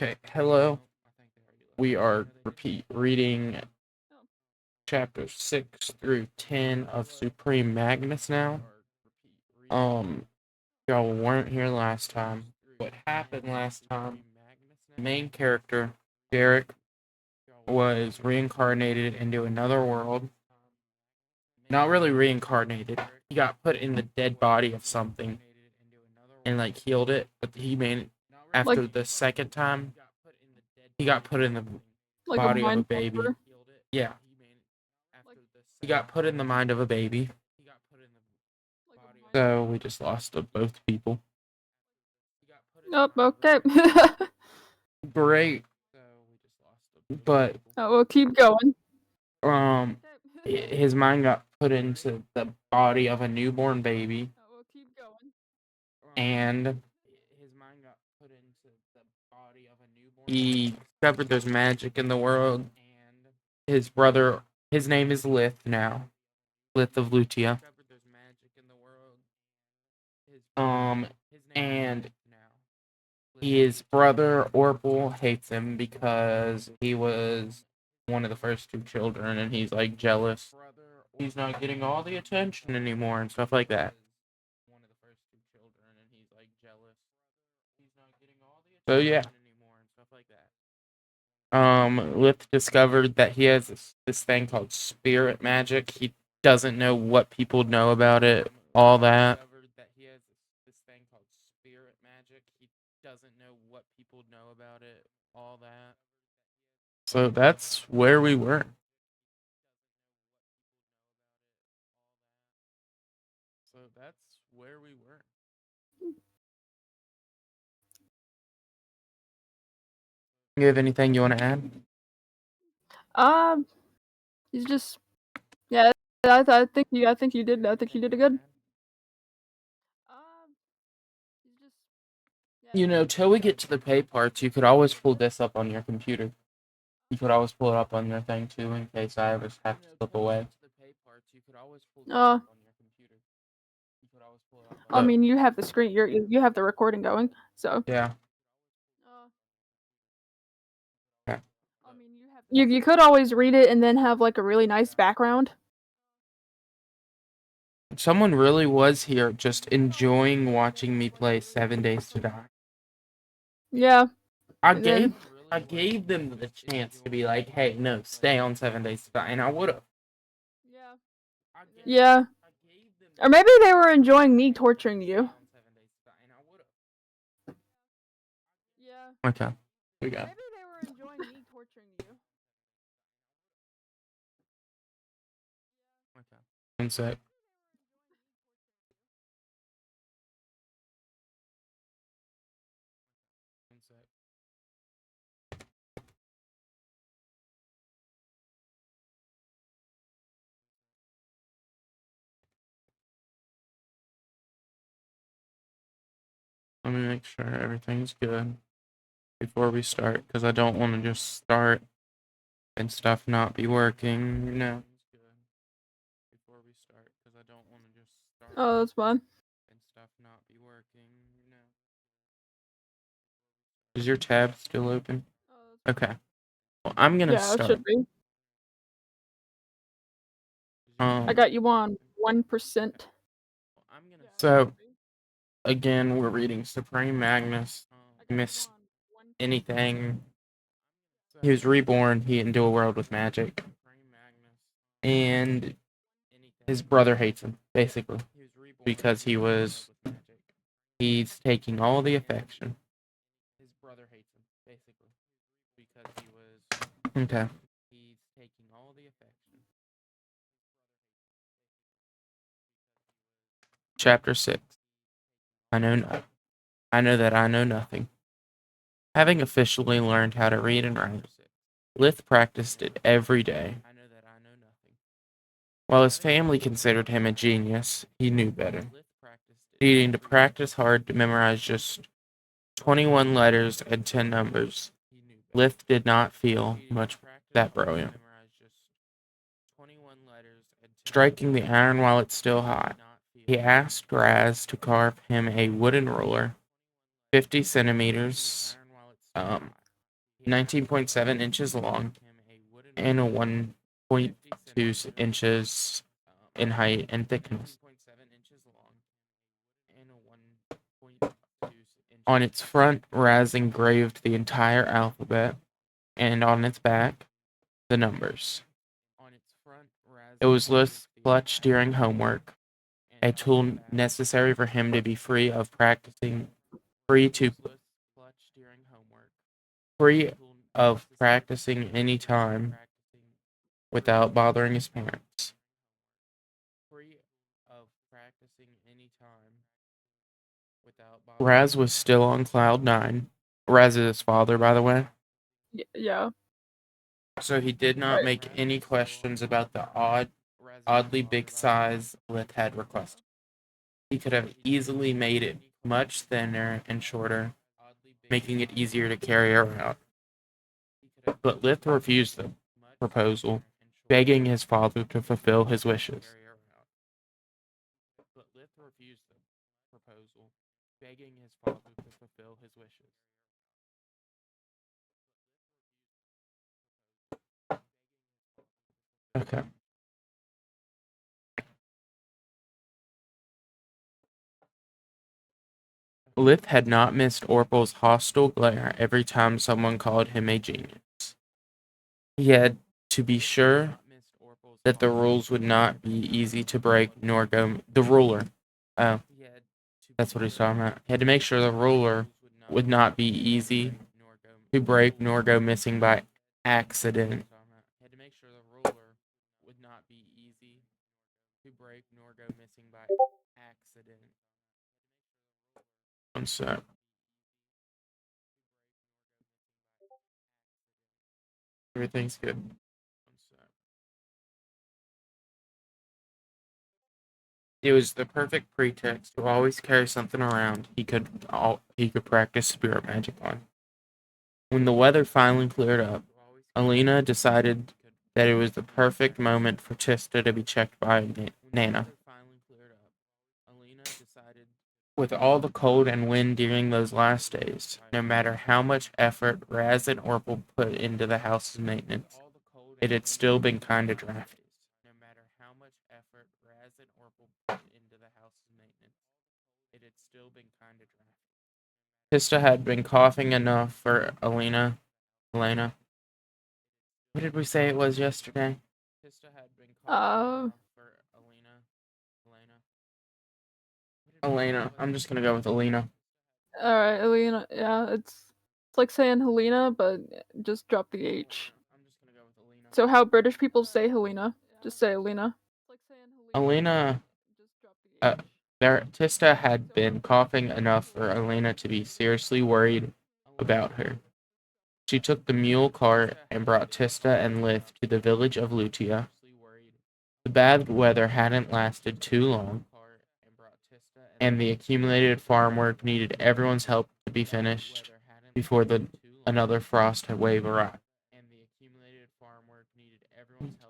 Okay, hello. We are reading chapters 6 through 10 of Supreme Magus now. Y'all weren't here last time. What happened last time? The main character, Derek, was reincarnated into another world. Not really reincarnated. He got put in the dead body of something and healed it, but he made after Like, the second time he got put in the like a body of a mind baby. flipper. Yeah. He got put in the mind of a baby. So we just lost both people. Oh, okay. Great. But Oh, we'll keep going. his mind got put into the body of a newborn baby, and he discovered there's magic in the world. His brother, his name is Lith now, Lith of Lutia. And his brother Orpal hates him because he was one of the first two children, and he's jealous. He's not getting all the attention anymore and stuff like that. So yeah. Lith discovered that he has this thing called spirit magic. He doesn't know what people know about it, all that. So that's where we were. You have anything you want to add? He's just, yeah. I think you did. I think you did it good. Till we get to the pay parts, you could always pull this up on your computer. You could always pull it up on your thing too, in case I ever have to slip away. I mean, you have the screen. You have the recording going. So yeah. Okay. you could always read it and then have like a really nice background. Someone really was here just enjoying watching me play 7 Days to Die. Yeah. I gave them the chance to be like, hey, no, stay on 7 Days to Die, and I would have. Yeah. Or maybe they were enjoying me torturing you. Okay. We got it. Maybe they were enjoying me torturing you. One sec. Let me make sure everything's good before we start, because I don't want to just start and stuff not be working, Oh, that's fun. Is your tab still open? Okay. Well, I'm gonna Yeah, it start. should be. I got you on 1%. So, again, we're reading Supreme Magus. Missed anything. He was reborn. He into a world with magic, and his brother hates him basically because he's taking all the affection. Okay. Chapter 6. I know that I know nothing. Having officially learned how to read and write, Lith practiced it every day. While his family considered him a genius, he knew better. Needing to practice hard to memorize just 21 letters and 10 numbers, Lith did not feel much that brilliant. Striking the iron while it's still hot, he asked Raz to carve him a wooden ruler, 50 centimeters 19.7 inches long, and a 1.2 inches in height and thickness. On its front, Raz engraved the entire alphabet, and on its back, the numbers. It was Lith's clutch during homework, a tool necessary for him to be free of practicing, free to free of practicing any time without bothering his parents. Raz was still on cloud nine. Raz is his father, by the way. Yeah. So he did not Right. make any questions about the oddly big size Lith had requested. He could have easily made it much thinner and shorter, making it easier to carry around. But Lith refused the proposal, begging his father to fulfill his wishes. Okay. Lith had not missed Orpal's hostile glare every time someone called him a genius. He had to be sure that the rules would not be easy to break nor go. The ruler. Oh, that's what he's talking about. He had to make sure the ruler would not be easy to break nor go missing by accident. One sec. Everything's good. It was the perfect pretext to always carry something around he could practice spirit magic on. When the weather finally cleared up, Alina decided that it was the perfect moment for Chista to be checked by Nana. With all the cold and wind during those last days, no matter how much effort Raz and Orpal put into the house's maintenance, it had still been kind of drafty. Chista had been coughing enough for Elena. What did we say it was yesterday? Uh, Elena. I'm just gonna go with Elena. all right, Helena. Yeah, it's like saying Helena, but just drop the H. So how British people say Helena, just say Helena. Elena. Uh, Tista had been coughing enough for Elena to be seriously worried about her. She took the mule cart and brought Tista and Lith to the village of Lutia. The bad weather hadn't lasted too long, and the accumulated farm work needed everyone's help to be finished before another frost wave arrived.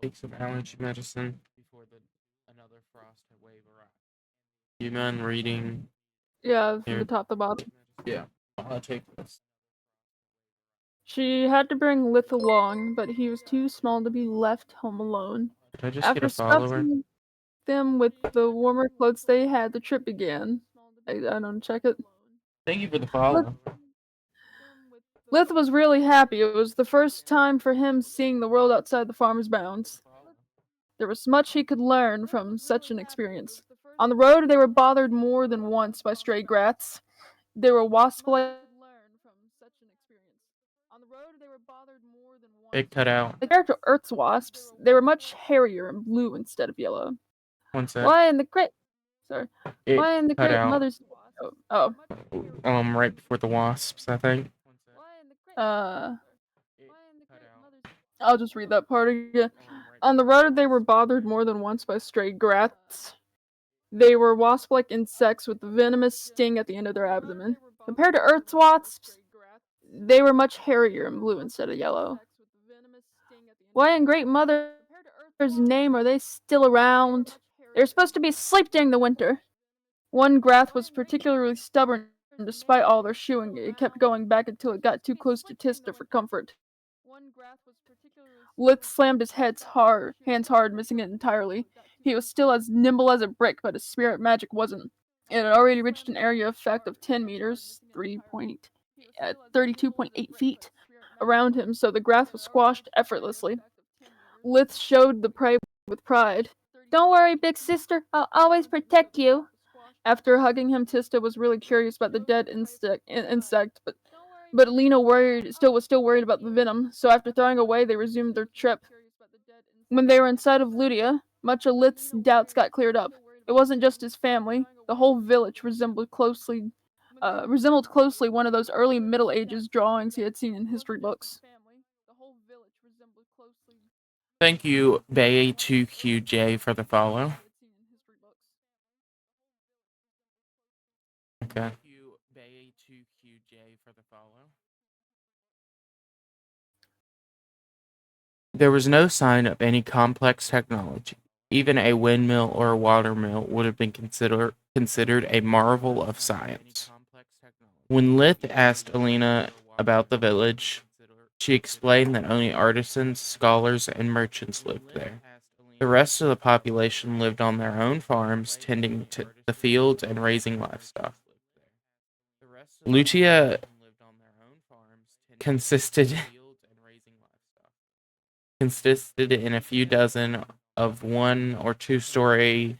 Take some allergy medicine. You mind reading Yeah, from the here? top to bottom. Yeah, I'll take this. She had to bring Lith along, but he was too small to be left home alone. Did I just get a After follower? stuffing them with the warmer clothes they had, the trip began. I don't check it. Thank you for the Lith, follow. Lith was really happy. It was the first time for him seeing the world outside the farmer's bounds. There was much he could learn from such an experience. On the road, they were bothered more than once by stray rats. They were wasp-like It cut out. compared to Earth's wasps. They were much hairier and blue instead of yellow. One sec. Why in the great sorry? It Why in the cut great out. mother's oh Right before the wasps, I think. uh I'll just read that part again. On the road, they were bothered more than once by stray rats. They were wasp-like insects with a venomous sting at the end of their abdomen. Compared to Earth's wasps, they were much hairier and blue instead of yellow. Why in Great Mother's name are they still around? They're supposed to be asleep during the winter. One grath was particularly stubborn despite all their shooing, it kept going back until it got too close to Tista for comfort. Lith slammed his hands hard, missing it entirely. He was still as nimble as a brick, but his spirit magic wasn't. It had already reached an area effect of 10 meters, 32.8 feet, around him, so the grass was squashed effortlessly. Lith showed the prey with pride. Don't worry, big sister, I'll always protect you. After hugging him, Tista was really curious about the dead insect, but Lena was still worried about the venom, so after throwing away, they resumed their trip. When they were inside of Ludia, much of Lith's doubts got cleared up. It wasn't just his family; the whole village resembled closely one of those early Middle Ages drawings he had seen in history books. Thank you, Bay2QJ, for the follow. Okay. There was no sign of any complex technology. Even a windmill or a watermill would have been considered a marvel of science. When Lith asked Alina about the village, she explained that only artisans, scholars, and merchants lived there. The rest of the population lived on their own farms, tending to the fields and raising livestock. Lutia consisted consisted in a few dozen of 1 or 2 story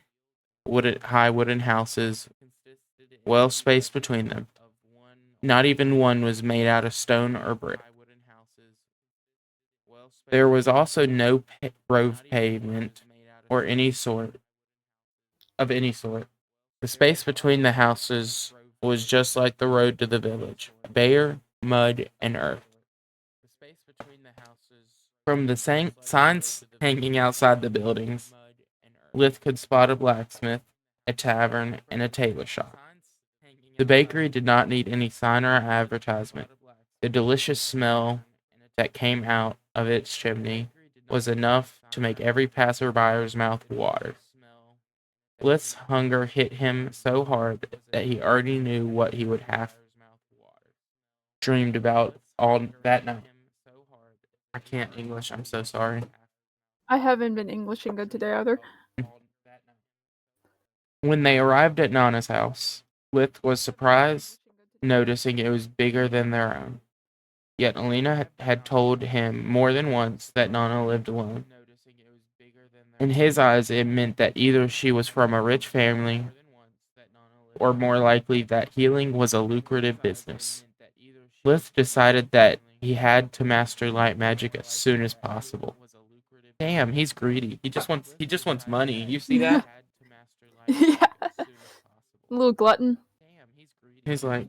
high wooden houses, well spaced between them. Not even one was made out of stone or brick. There was also no road pavement or any sort. The space between the houses was just like the road to the village, bare, mud, and earth. From the signs hanging outside the buildings, Lith could spot a blacksmith, a tavern, and a tailor shop. The bakery did not need any sign or advertisement. The delicious smell that came out of its chimney was enough to make every passerby's mouth water. Lith's hunger hit him so hard that he already knew what he would have dreamed about all that night. I can't English, I'm so sorry. I haven't been Englishing good today either. When they arrived at Nana's house, Lith was surprised, noticing it was bigger than their own. Yet Alina had told him more than once that Nana lived alone. In his eyes, it meant that either she was from a rich family, or more likely that healing was a lucrative business. Lith decided that he had to master light magic as soon as possible. Damn, he's greedy. He just wants money. You see that? Yeah. A little glutton. He's like,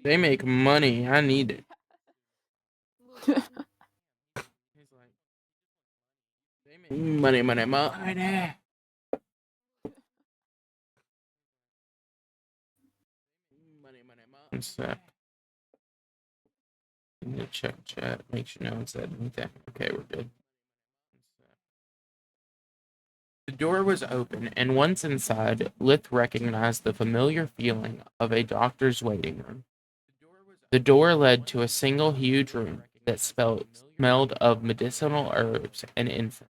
they make money. I need it. Money, money, money. One sec. Need to check chat. Make sure no one said anything. Okay, we're good. The door was open, and once inside, Lith recognized the familiar feeling of a doctor's waiting room. The door led to a single huge room that smelled of medicinal herbs and incense.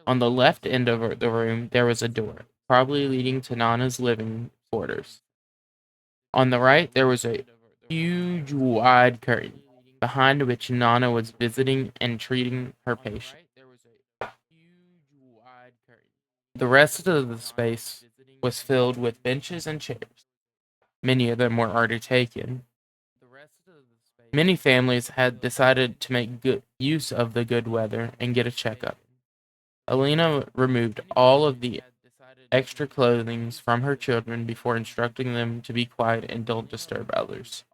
On the left end of the room, there was a door, probably leading to Nana's living quarters. On the right, there was a huge, wide curtain, behind which Nana was visiting and treating her patient. The rest of the space was filled with benches and chairs. Many of them were already taken. Many families had decided to make good use of the good weather and get a checkup. Alina removed all of the extra clothing from her children before instructing them to be quiet and don't disturb others.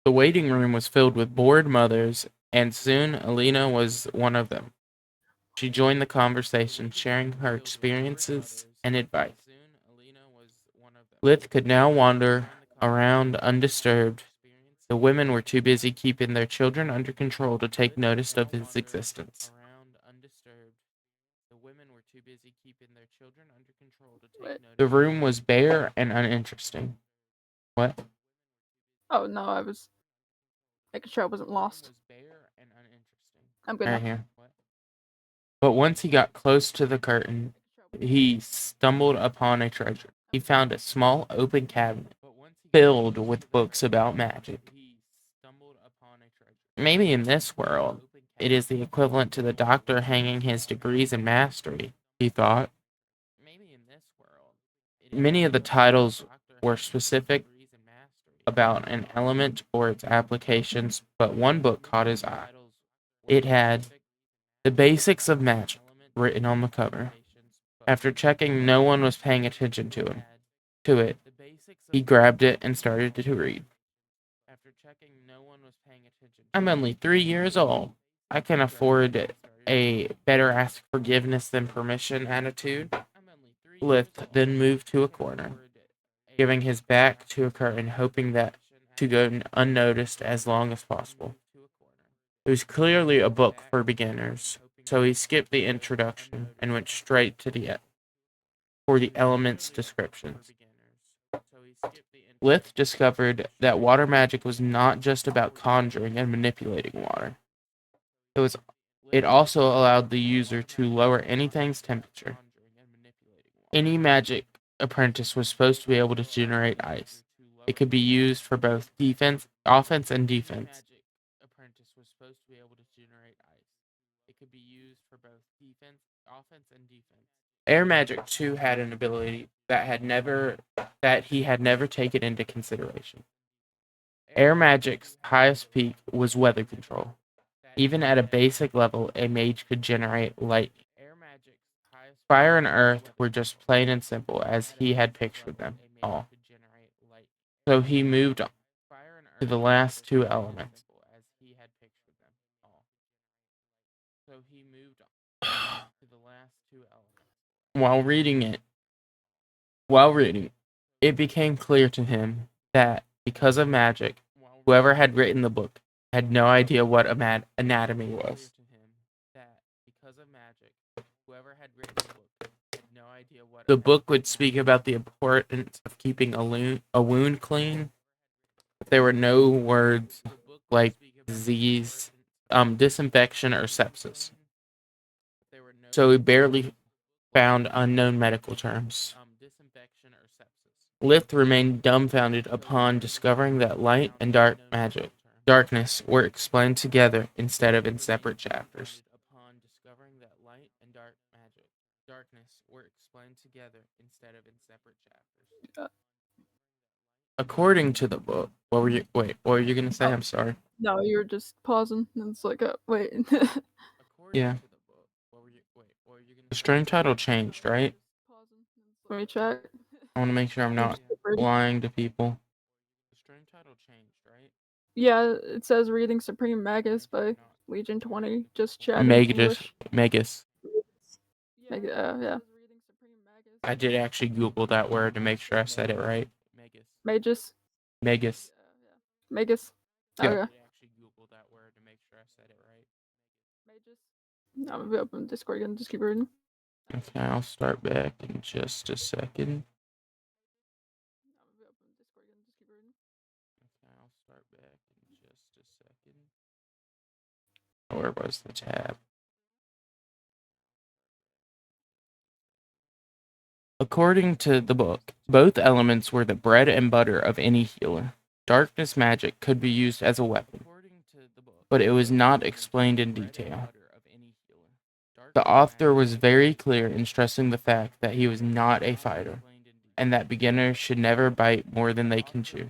The waiting room was filled with bored mothers, and soon Alina was one of them. She joined the conversation, sharing her experiences and advice. Lith could now wander around undisturbed, The women were too busy keeping their children under control to take notice of his existence. Wait. The room was bare and uninteresting. What? Oh no, I was making sure I wasn't lost. I'm good Right now. here. But once he got close to the curtain, he stumbled upon a treasure. He found a small open cabinet filled with books about magic. Maybe in this world, it is the equivalent to the doctor hanging his degrees in mastery, he thought. Many of the titles were specific about an element or its applications, but one book caught his eye. It had The Basics of Magic written on the cover. After checking no one was paying attention to it, he grabbed it and started to read. I'm only 3 years old. I can afford a better ask forgiveness than permission attitude. Lith then moved to a corner, giving his back to a curtain, hoping that to go unnoticed as long as possible. It was clearly a book for beginners, so he skipped the introduction and went straight to for the elements descriptions. Lith discovered that water magic was not just about conjuring and manipulating water. It also allowed the user to lower anything's temperature. Any magic apprentice was supposed to be able to generate ice. It could be used for both offense and defense. Air magic too had an ability that he had never taken into consideration. Air magic's highest peak was weather control. Even at a basic level, a mage could generate lightning. Fire and earth were just plain and simple as he had pictured them all. So he moved on to the last two elements. While reading, it became clear to him that because of magic, whoever had written the book had no idea what anatomy was. The book would speak about the importance of keeping a wound clean. But there were no words like disease, disinfection, or sepsis. So he barely found unknown medical terms. Lith remained dumbfounded upon discovering that light and darkness were explained together instead of in separate chapters. Uh, According to the book, what were you gonna say? oh I'm sorry. no, you were just pausing, and it's like, wait. Yeah. The stream title changed, right? Let me check. I want to make sure I'm You not just keep reading. lying to people. Yeah, it says reading Supreme Magus by Legion20. Just chatting Magus, English. Magus. Yeah. I did actually Google that word to make sure I said it right. Magus. Magus. Magus. Yep. Okay. I'm gonna be open Discord again. Just keep reading. Okay, I'll start back in just a second. Where was the tab? According to the book, both elements were the bread and butter of any healer. Darkness magic could be used as a weapon, but it was not explained in detail. The author was very clear in stressing the fact that he was not a fighter, and that beginners should never bite more than they can chew.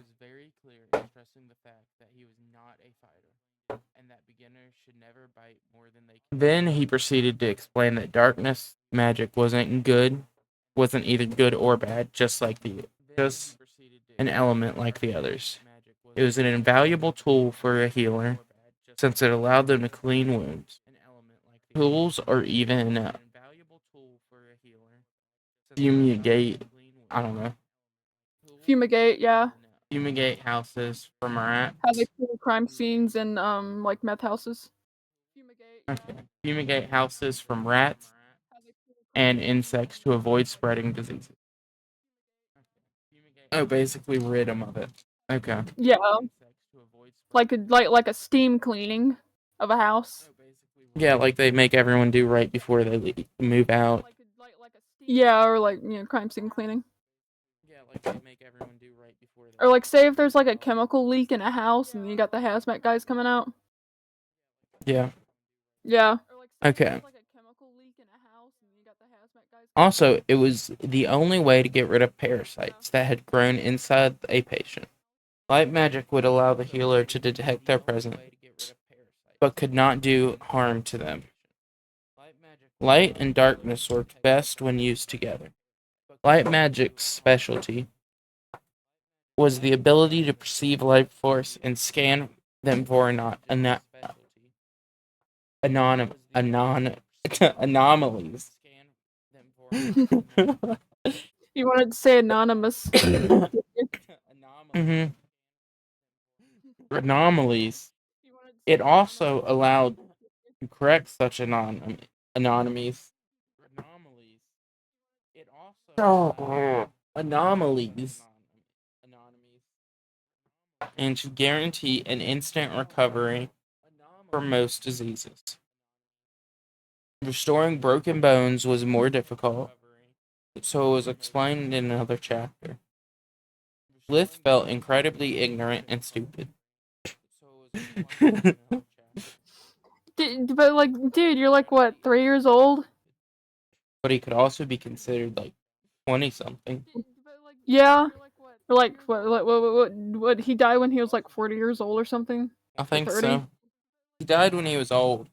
Then he proceeded to explain that darkness magic wasn't either good or bad, just an element like the others. It was an invaluable tool for a healer, since it allowed them to clean wounds. Tools or even fumigate. I don't know. Fumigate. Yeah. Fumigate houses from rats. How they clean crime scenes and like meth houses. Okay. Fumigate houses from rats and insects to avoid spreading diseases. Oh, basically rid them of it. Okay. Yeah, like a steam cleaning of a house. Yeah, like they make everyone do right before they move out. Yeah, or like crime scene cleaning. Yeah, like they make everyone do right before Or like say if there's like a chemical leak in a house and you got the hazmat guys coming out. Yeah. Yeah. Okay. Also, it was the only way to get rid of parasites that had grown inside a patient. Light magic would allow the healer to detect their presence, but could not do harm to them. Light and darkness worked best when used together. Light magic's specialty was the ability to perceive life force and scan them for anomalies. You wanted to say anonymous. Mm-hmm. Anomalies. It also allowed to correct such anomalies. Anomalies. And to guarantee an instant recovery for most diseases. Restoring broken bones was more difficult, so it was explained in another chapter. Lith felt incredibly ignorant and stupid. But like, dude, you're like what, 3 years old? But he could also be considered like 20 something. Yeah. Or like what? He died when he was like 40 years old or something? I Or think 30? so. He died when he was old.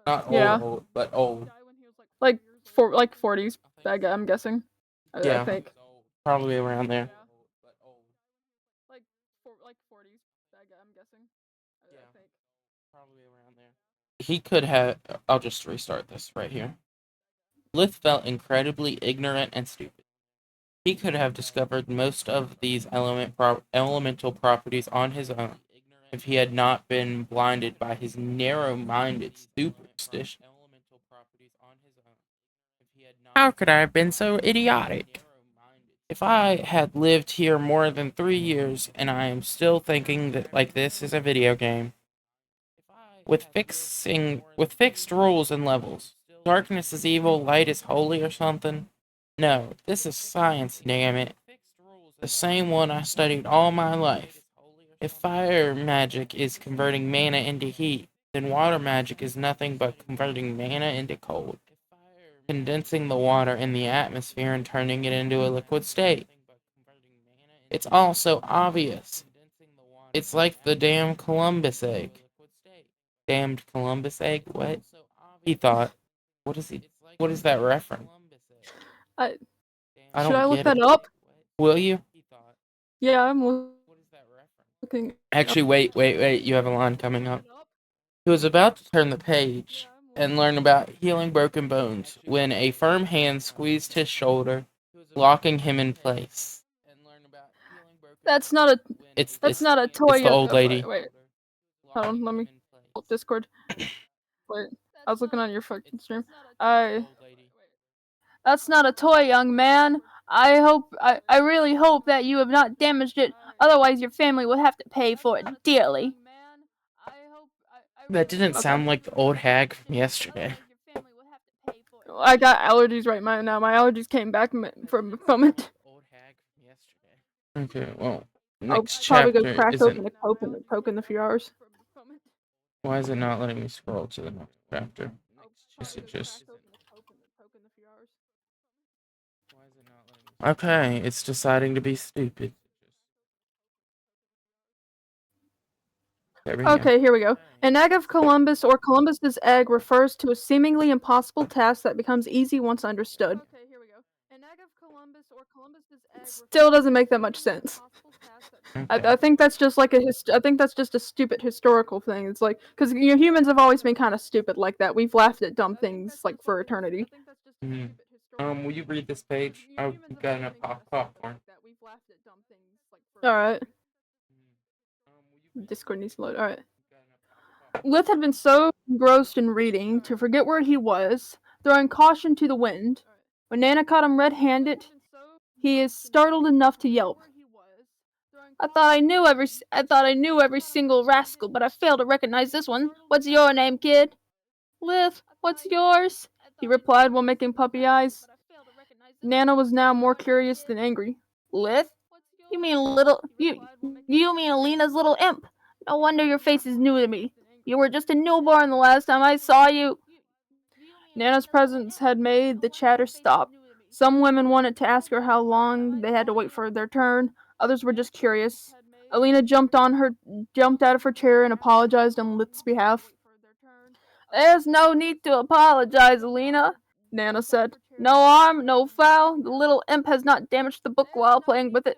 Not Yeah. old, but old. Like 40s. I'm guessing. I Yeah, think. probably around there. He could have. I'll just restart this right here. Lith felt incredibly ignorant and stupid. He could have discovered most of these elemental properties on his own if he had not been blinded by his narrow-minded superstition. How could I have been so idiotic? If I had lived here more than 3 years and I am still thinking that like this is a video game with fixed rules and levels. Darkness is evil, light is holy or something. No, this is science, damn it. The same one I studied all my life. If fire magic is converting mana into heat, then water magic is nothing but converting mana into cold, condensing the water in the atmosphere and turning it into a liquid state. It's all so obvious. It's like the damn Columbus egg. Damned Columbus egg? What? He thought. What is he? What is that reference? I, I should don't I look get that it. up? Will you? Yeah, I'm looking. Actually, wait. You have a line coming up. He was about to turn the page and learn about healing broken bones when a firm hand squeezed his shoulder, locking him in place. That's not a. It's That's it's not a it's toy. the old lady. Wait. Hold on. Let me. Discord. Wait. I was looking on your fucking stream. I. That's not a toy, young man. I really hope that you have not damaged it. Otherwise, your family will have to pay for it dearly. That didn't Okay. sound like the old hag from yesterday. I got allergies right now. My allergies came back from a moment. Okay, well, I'll next probably go chapter crack isn't. open a Coke in a few hours. Why is it not letting me scroll to the next chapter? Is it just. Okay, it's deciding to be stupid. There we go. Okay, here we go. An egg of Columbus or Columbus's egg refers to a seemingly impossible task that becomes easy once understood. Still doesn't make that much sense. Okay. I think that's just like I think that's just a stupid historical thing. It's like because humans have always been kind of stupid like that. We've laughed at dumb things like for eternity. Mhm. Will you read this page? I've got enough popcorn. All right. Discord needs to load. Alright. Lith had been so engrossed in reading to forget where he was, throwing caution to the wind. When Nana caught him red-handed, he is startled enough to yelp. I thought I knew every single rascal, but I failed to recognize this one. What's your name, kid? Lith, what's yours? He replied while making puppy eyes. Nana was now more curious than angry. Lith? You mean Alina's little imp. No wonder your face is new to me. You were just a newborn the last time I saw you. Nana's presence had made the chatter stop. Some women wanted to ask her how long they had to wait for their turn. Others were just curious. Alina jumped out of her chair and apologized on Lith's behalf. There's no need to apologize, Alina, Nana said. No harm, no foul. The little imp has not damaged the book while playing with it.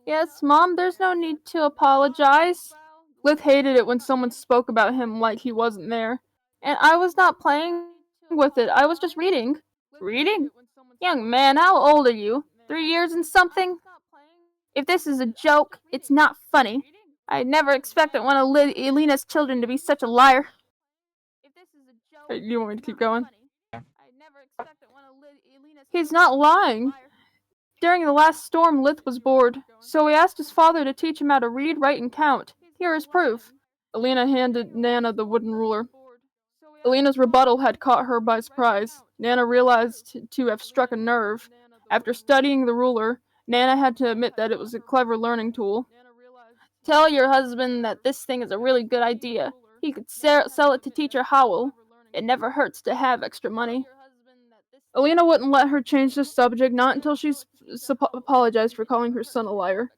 Yes, Mom, there's no need to apologize. Lith hated it when someone spoke about him like he wasn't there. And I was not playing with it, I was just reading. Reading? Young man, how old are you? 3 years and something? If this is a joke, it's not funny. I never expected one of Elena's children to be such a liar. You want me to keep going? He's not lying. During the last storm, Lith was bored, so he asked his father to teach him how to read, write, and count. Here is proof. Alina handed Nana the wooden ruler. Alina's rebuttal had caught her by surprise. Nana realized to have struck a nerve. After studying the ruler, Nana had to admit that it was a clever learning tool. Tell your husband that this thing is a really good idea. He could sell it to Teacher Howell. It never hurts to have extra money. Alina wouldn't let her change the subject, not until she apologized for calling her son a liar.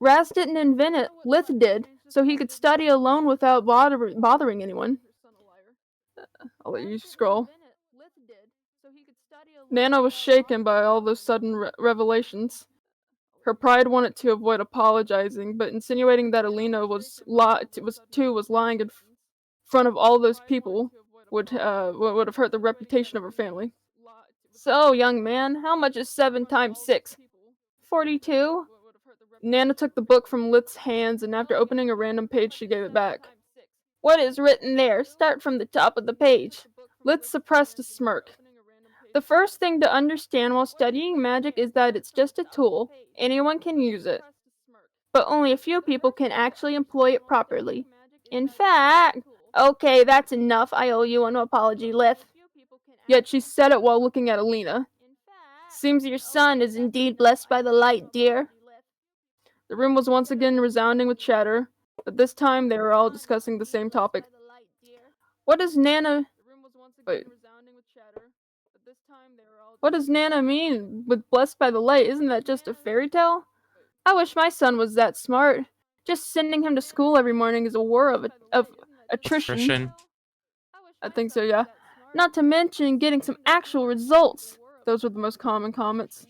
Raz didn't invent it, Lith did, so he could study alone without bothering anyone. I'll let you scroll. Nana was shaken by all those sudden revelations. Her pride wanted to avoid apologizing, but insinuating that Alina was lying in front of all those people would have hurt the reputation of her family. So, young man, how much is 7 times 6? 42. Nana took the book from Lith's hands, and after opening a random page, she gave it back. What is written there? Start from the top of the page. Lith suppressed a smirk. The first thing to understand while studying magic is that it's just a tool. Anyone can use it. But only a few people can actually employ it properly. In fact... Okay, that's enough. I owe you an apology, Lith. Yet she said it while looking at Alina. Seems your son is indeed blessed by the light, dear. The room was once again resounding with chatter, but this time they were all discussing the same topic. What does Nana... Wait. What does Nana mean with blessed by the light? Isn't that just a fairy tale? I wish my son was that smart. Just sending him to school every morning is a war of attrition. I think so, yeah. Not to mention getting some actual results. Those were the most common comments.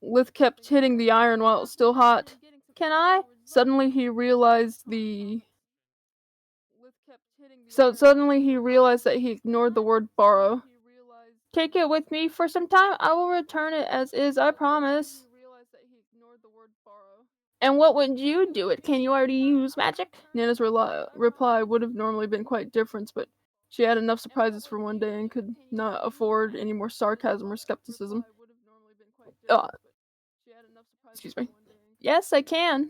Lith kept hitting the iron while it was still hot. Can I? Suddenly he realized that he ignored the word borrow. Take it with me for some time. I will return it as is, I promise. And what would you do it? Can you already use magic? Nana's reply would have normally been quite different, but she had enough surprises for one day and could not afford any more sarcasm or skepticism. Excuse me. Yes, I can,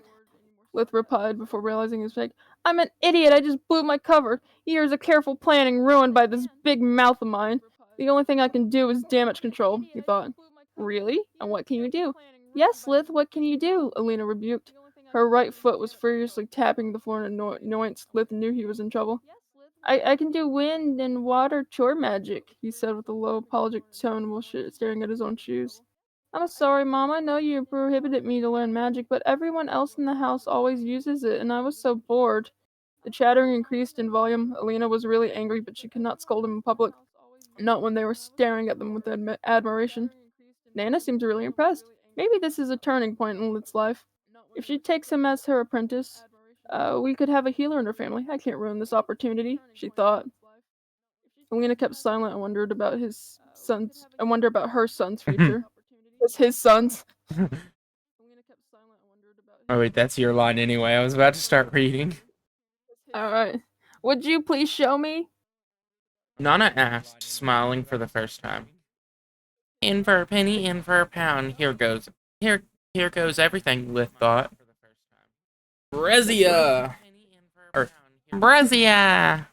Lith replied before realizing his mistake. I'm an idiot. I just blew my cover. Years of careful planning ruined by this big mouth of mine. The only thing I can do is damage control, he thought. Really? And what can you do? Yes, Lith, what can you do? Alina rebuked. Her right foot was furiously tapping the floor in annoyance. Lith knew he was in trouble. I can do wind and water chore magic, he said with a low, apologetic tone while staring at his own shoes. I'm sorry, Mom. I know you prohibited me to learn magic, but everyone else in the house always uses it, and I was so bored. The chattering increased in volume. Alina was really angry, but she could not scold him in public. Not when they were staring at them with admiration. Nana seemed really impressed. Maybe this is a turning point in Lith's life. If she takes him as her apprentice, we could have a healer in her family. I can't ruin this opportunity, she thought. Alina kept silent and wondered about her son's future. Was his son's? Oh wait, that's your line anyway. I was about to start reading. Alright. Would you please show me? Nana asked, smiling for the first time. In for a penny, in for a pound. Here goes. Here here goes everything, Lith thought. Brezia! Or Brezia!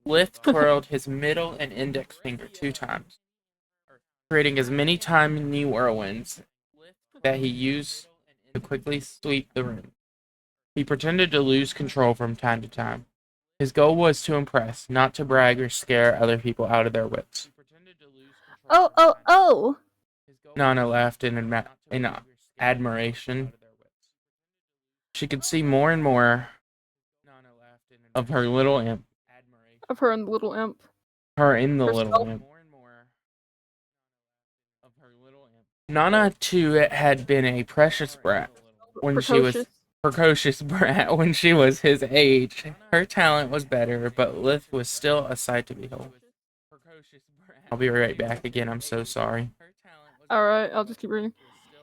Lith twirled his middle and index finger 2 times, creating as many tiny whirlwinds that he used to quickly sweep the room. He pretended to lose control from time to time. His goal was to impress, not to brag or scare other people out of their wits. Oh, oh, oh! Nana laughed in admiration. She could see more and more of her little imp. Of her and the little imp. Her in the little Herself. imp. Nana, too, had been a precious brat when she was Precocious. precocious brat when she was his age. Her talent was better, but Lith was still a sight to behold. I'll be right back again. I'm so sorry. Alright, I'll just keep reading.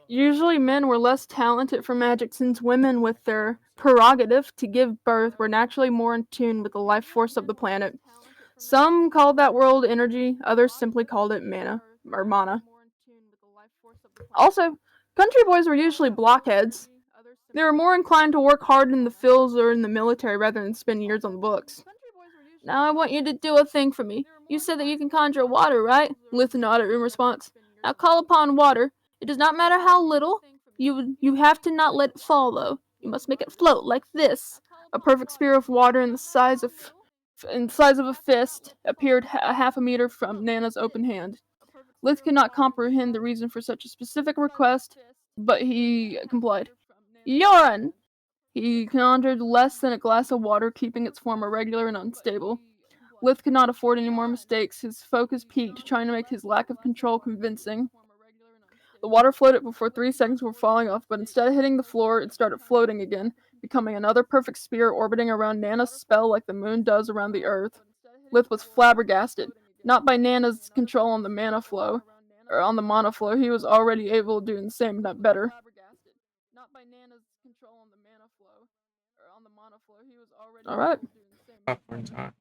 Usually men were less talented for magic since women with their prerogative to give birth were naturally more in tune with the life force of the planet. Some called that world energy, others simply called it mana, or mana. Also, country boys were usually blockheads. They were more inclined to work hard in the fields or in the military rather than spend years on the books. Now I want you to do a thing for me. You said that you can conjure water, right? Lith nodded in response. Now call upon water. It does not matter how little. You have to not let it fall, though. You must make it float like this. A perfect sphere of water in the size of a fist appeared a half a meter from Nana's open hand. Lith could not comprehend the reason for such a specific request, but he complied. Yoran! He conjured less than a glass of water, keeping its form irregular and unstable. Lith could not afford any more mistakes. His focus peaked, trying to make his lack of control convincing. The water floated before 3 seconds before falling off, but instead of hitting the floor, it started floating again, becoming another perfect sphere orbiting around Nana's spell like the moon does around the earth. Lith was flabbergasted, not by Nana's control on the mana flow, or on the mana flow. He was already able to do the same, not better. Alright. Popcorn time.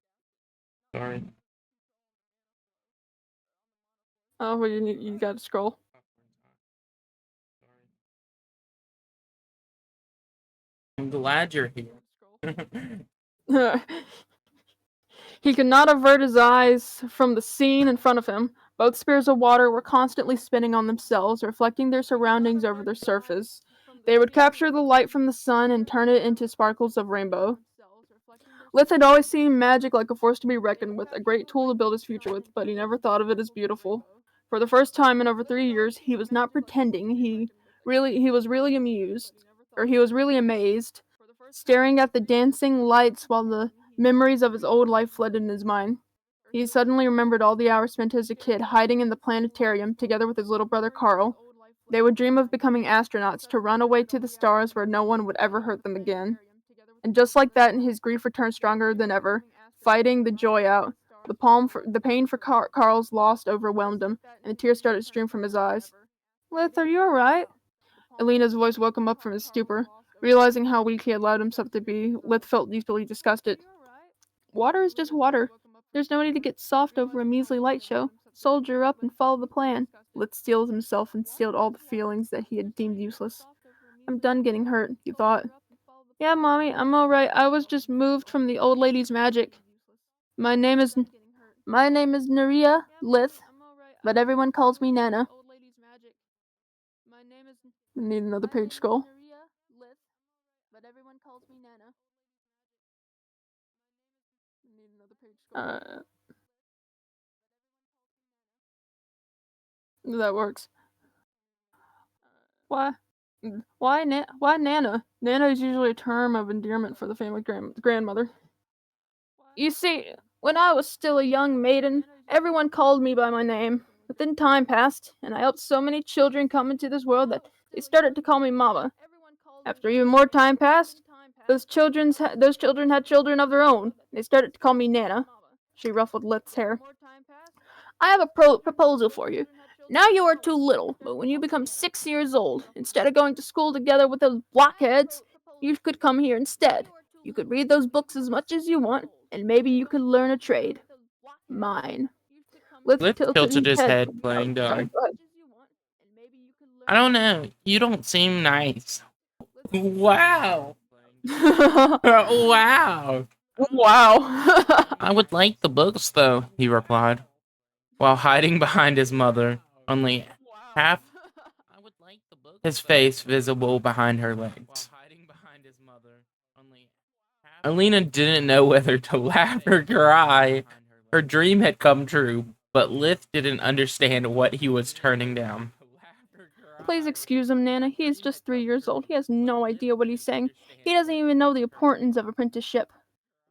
Sorry. Oh, well, you gotta scroll. I'm glad you're here. He could not avert his eyes from the scene in front of him. Both spears of water were constantly spinning on themselves, reflecting their surroundings over their surface. They would capture the light from the sun and turn it into sparkles of rainbow. Lith had always seen magic like a force to be reckoned with, a great tool to build his future with, but he never thought of it as beautiful. For the first time in over 3 years, he was not pretending. He was really amused, or he was really amazed, staring at the dancing lights while the memories of his old life flooded in his mind. He suddenly remembered all the hours spent as a kid hiding in the planetarium together with his little brother Carl. They would dream of becoming astronauts to run away to the stars where no one would ever hurt them again. And just like that, his grief returned stronger than ever, fighting the joy out. The pain for Carl's loss overwhelmed him, and the tears started to stream from his eyes. Lith, are you alright? Elena's voice woke him up from his stupor. Realizing how weak he had allowed himself to be, Lith felt deeply disgusted. Water is just water. There's no need to get soft over a measly light show. Soldier up and follow the plan. Lith steeled himself and sealed all the feelings that he had deemed useless. I'm done getting hurt, he thought. Yeah, Mommy, I'm alright. I was just moved from the old lady's magic. My name is Naria Lith, but everyone calls me Nana. I need another page scroll. Uh, that works. Why? Why Nana? Nana is usually a term of endearment for the family grandmother. You see, when I was still a young maiden, everyone called me by my name. But then time passed, and I helped so many children come into this world that they started to call me Mama. After even more time passed, those children had children of their own. They started to call me Nana. She ruffled Lith's hair. I have a proposal for you. Now you are too little, but when you become 6 years old, instead of going to school together with those blockheads, you could come here instead. You could read those books as much as you want, and maybe you could learn a trade. Mine. Lift Lift tilted tilted his his head. head, Oh, playing sorry, dumb. go ahead. I don't know. You don't seem nice. Wow. Wow. Wow. I would like the books, though, he replied, while hiding behind his mother, only half his face visible behind her legs. Alina didn't know whether to laugh or cry. Her dream had come true, but Lith didn't understand what he was turning down. Please excuse him, Nana. He is just 3 years old. He has no idea what he's saying. He doesn't even know the importance of apprenticeship.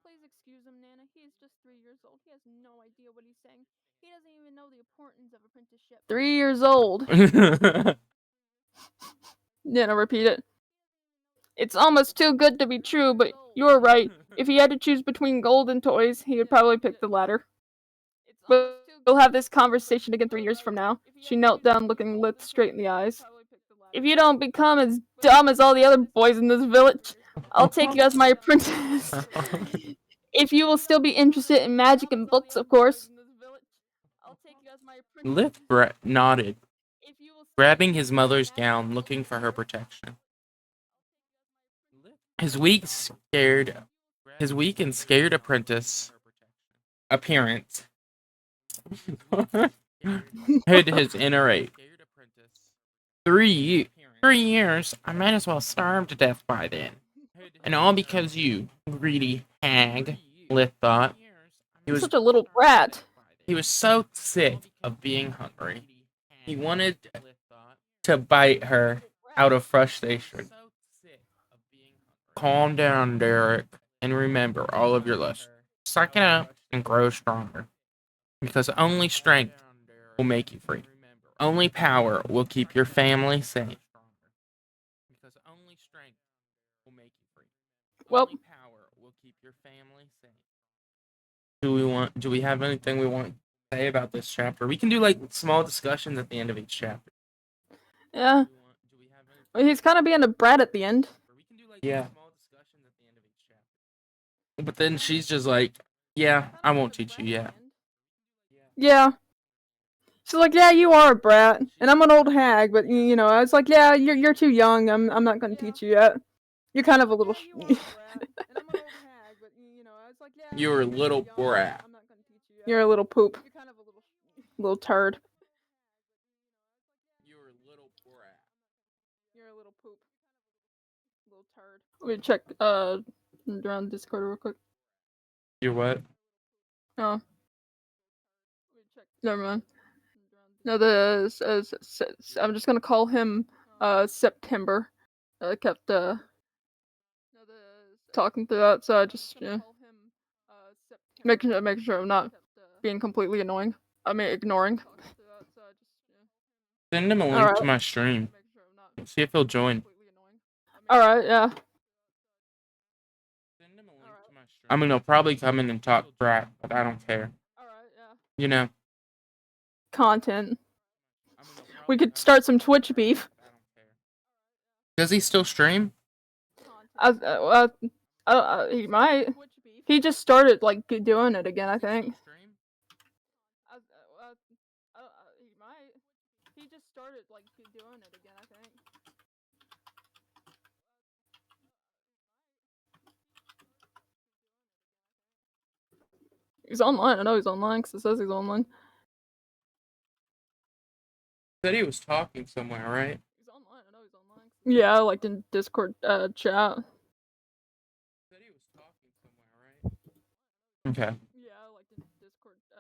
Please excuse him, Nana. He is just 3 years old. He has no idea what he's saying. He doesn't even know the importance of apprenticeship. 3 years old. Nana, repeat it. It's almost too good to be true, but you're right. If he had to choose between gold and toys, he would probably pick the latter. We'll have this conversation again 3 years from now. She knelt down, looking Lith straight in the eyes. If you don't become as dumb as all the other boys in this village, I'll take you as my apprentice. If you will still be interested in magic and books, of course. Lith nodded, grabbing his mother's gown, looking for her protection. His weak and scared appearance hid his inner ache. 3 years? I might as well starve to death by then. And all because you, greedy hag, Lith thought. He was such a little brat. He was so sick of being hungry. He wanted to bite her out of frustration. Calm down, Derek, and remember all of your lessons. Suck it up and grow stronger. Because only strength will make you free. Only power will keep your family safe. Well, do we have anything we want to say about this chapter? We can do like small discussions at the end of each chapter. yeah. Well, he's kind of being a brat at the end. Yeah. But then she's just like, yeah, I won't teach you yet. Yeah. She's like, yeah, you are a brat, and I'm an old hag, but you know, I was like, yeah, you're too young. I'm not gonna teach you yet. You're kind of a little. You're a little brat. You're a little poop. Little turd. You're a little brat. You're a little poop. Little turd. Let me check around Discord real quick. You're what? Oh. Never mind. No, I'm just gonna call him September. I kept talking through that, so I just making sure I'm not being completely annoying. I mean, ignoring. Send him a link to my stream. See if he'll join. Alright, yeah. I mean, he'll probably come in and talk crap, but I don't care. You know. Content. We could start some Twitch beef. Does he still stream? He might. He just started like doing it again, I think. He just started like doing it again, I think. He's online. I know he's online because it says he's online. Said he was talking somewhere, right? He's online. I know he's online. Yeah, like in Discord chat. Okay.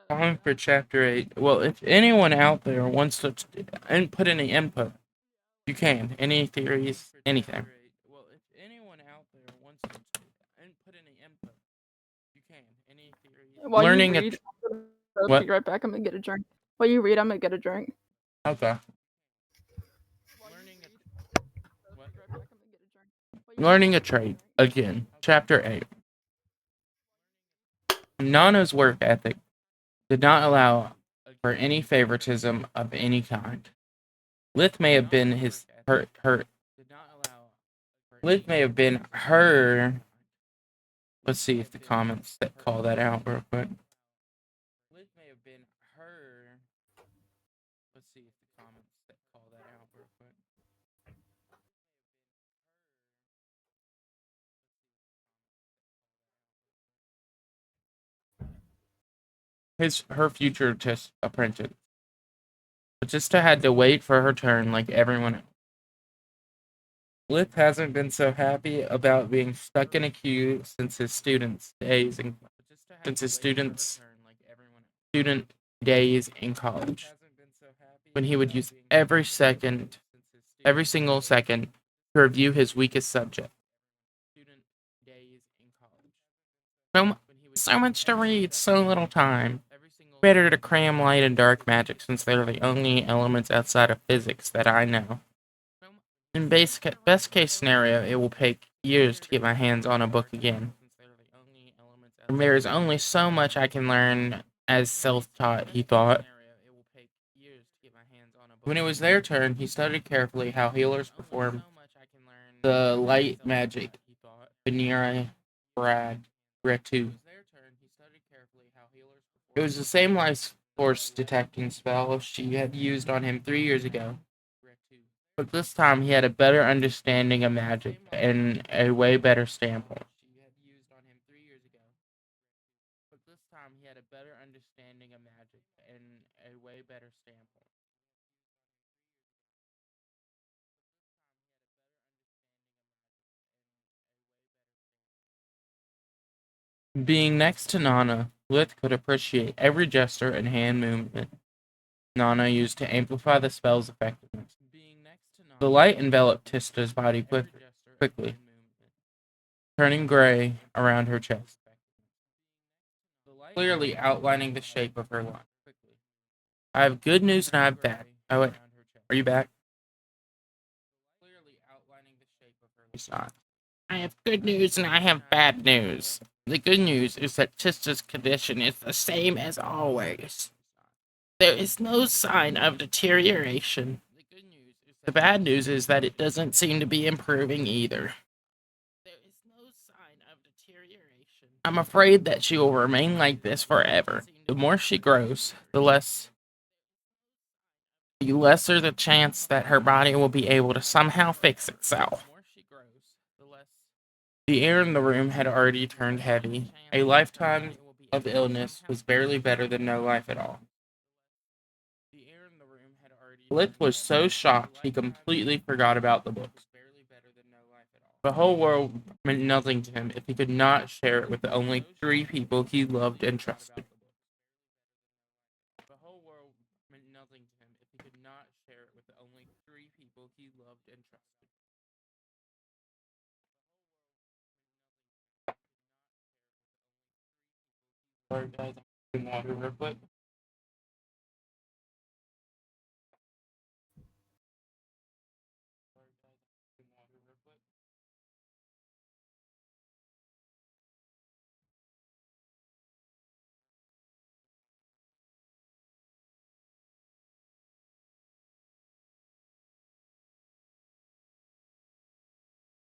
Calling for chapter 8. Well, if anyone out there wants to put any input, you can. Any theories, anything. Well, if anyone out there wants to put any input, you can. Any theories. While Learning you read, I'll what? be right back. I'm gonna get a drink. While you read, I'm gonna get a drink. Okay. Learning a trade again. Chapter 8. Nana's work ethic did not allow for any favoritism of any kind. Lith may have been her. Lith may have been her. Let's see if the comments that call that out real quick. Lith may have been her. Let's see if the comments that call that out real quick. Her future test apprentice. But just had to wait for her turn like everyone else. Lith hasn't been so happy about being stuck in a queue since his student days in college, when he would use every single second to review his weakest subject. So much to read, so little time. Better to cram light and dark magic since they're the only elements outside of physics that I know. In best case scenario, it will take years to get my hands on a book again. There is only so much I can learn as self-taught, he thought. When it was their turn, he studied carefully how healers perform the light magic Venera Brad Retu. It was the same life force detecting spell she had used on him 3 years ago. But this time he had a better understanding of magic and a way better standpoint. Being next to Nana, Lith could appreciate every gesture and hand movement Nana used to amplify the spell's effectiveness. The light enveloped Tista's body quickly, turning gray around her chest, clearly outlining the shape of her line. I have good news and I have bad. Oh, wait. Are you back? He's not. I have good news and I have bad news. The good news is that Tista's condition is the same as always. There is no sign of deterioration. The bad news is that it doesn't seem to be improving either. I'm afraid that she will remain like this forever. The more she grows, the lesser the chance that her body will be able to somehow fix itself. The air in the room had already turned heavy. A lifetime of illness was barely better than no life at all. Lith was so shocked he completely forgot about the books. The whole world meant nothing to him if he could not share it with the only 3 people he loved and trusted. Sorry guys, I'm water real quick.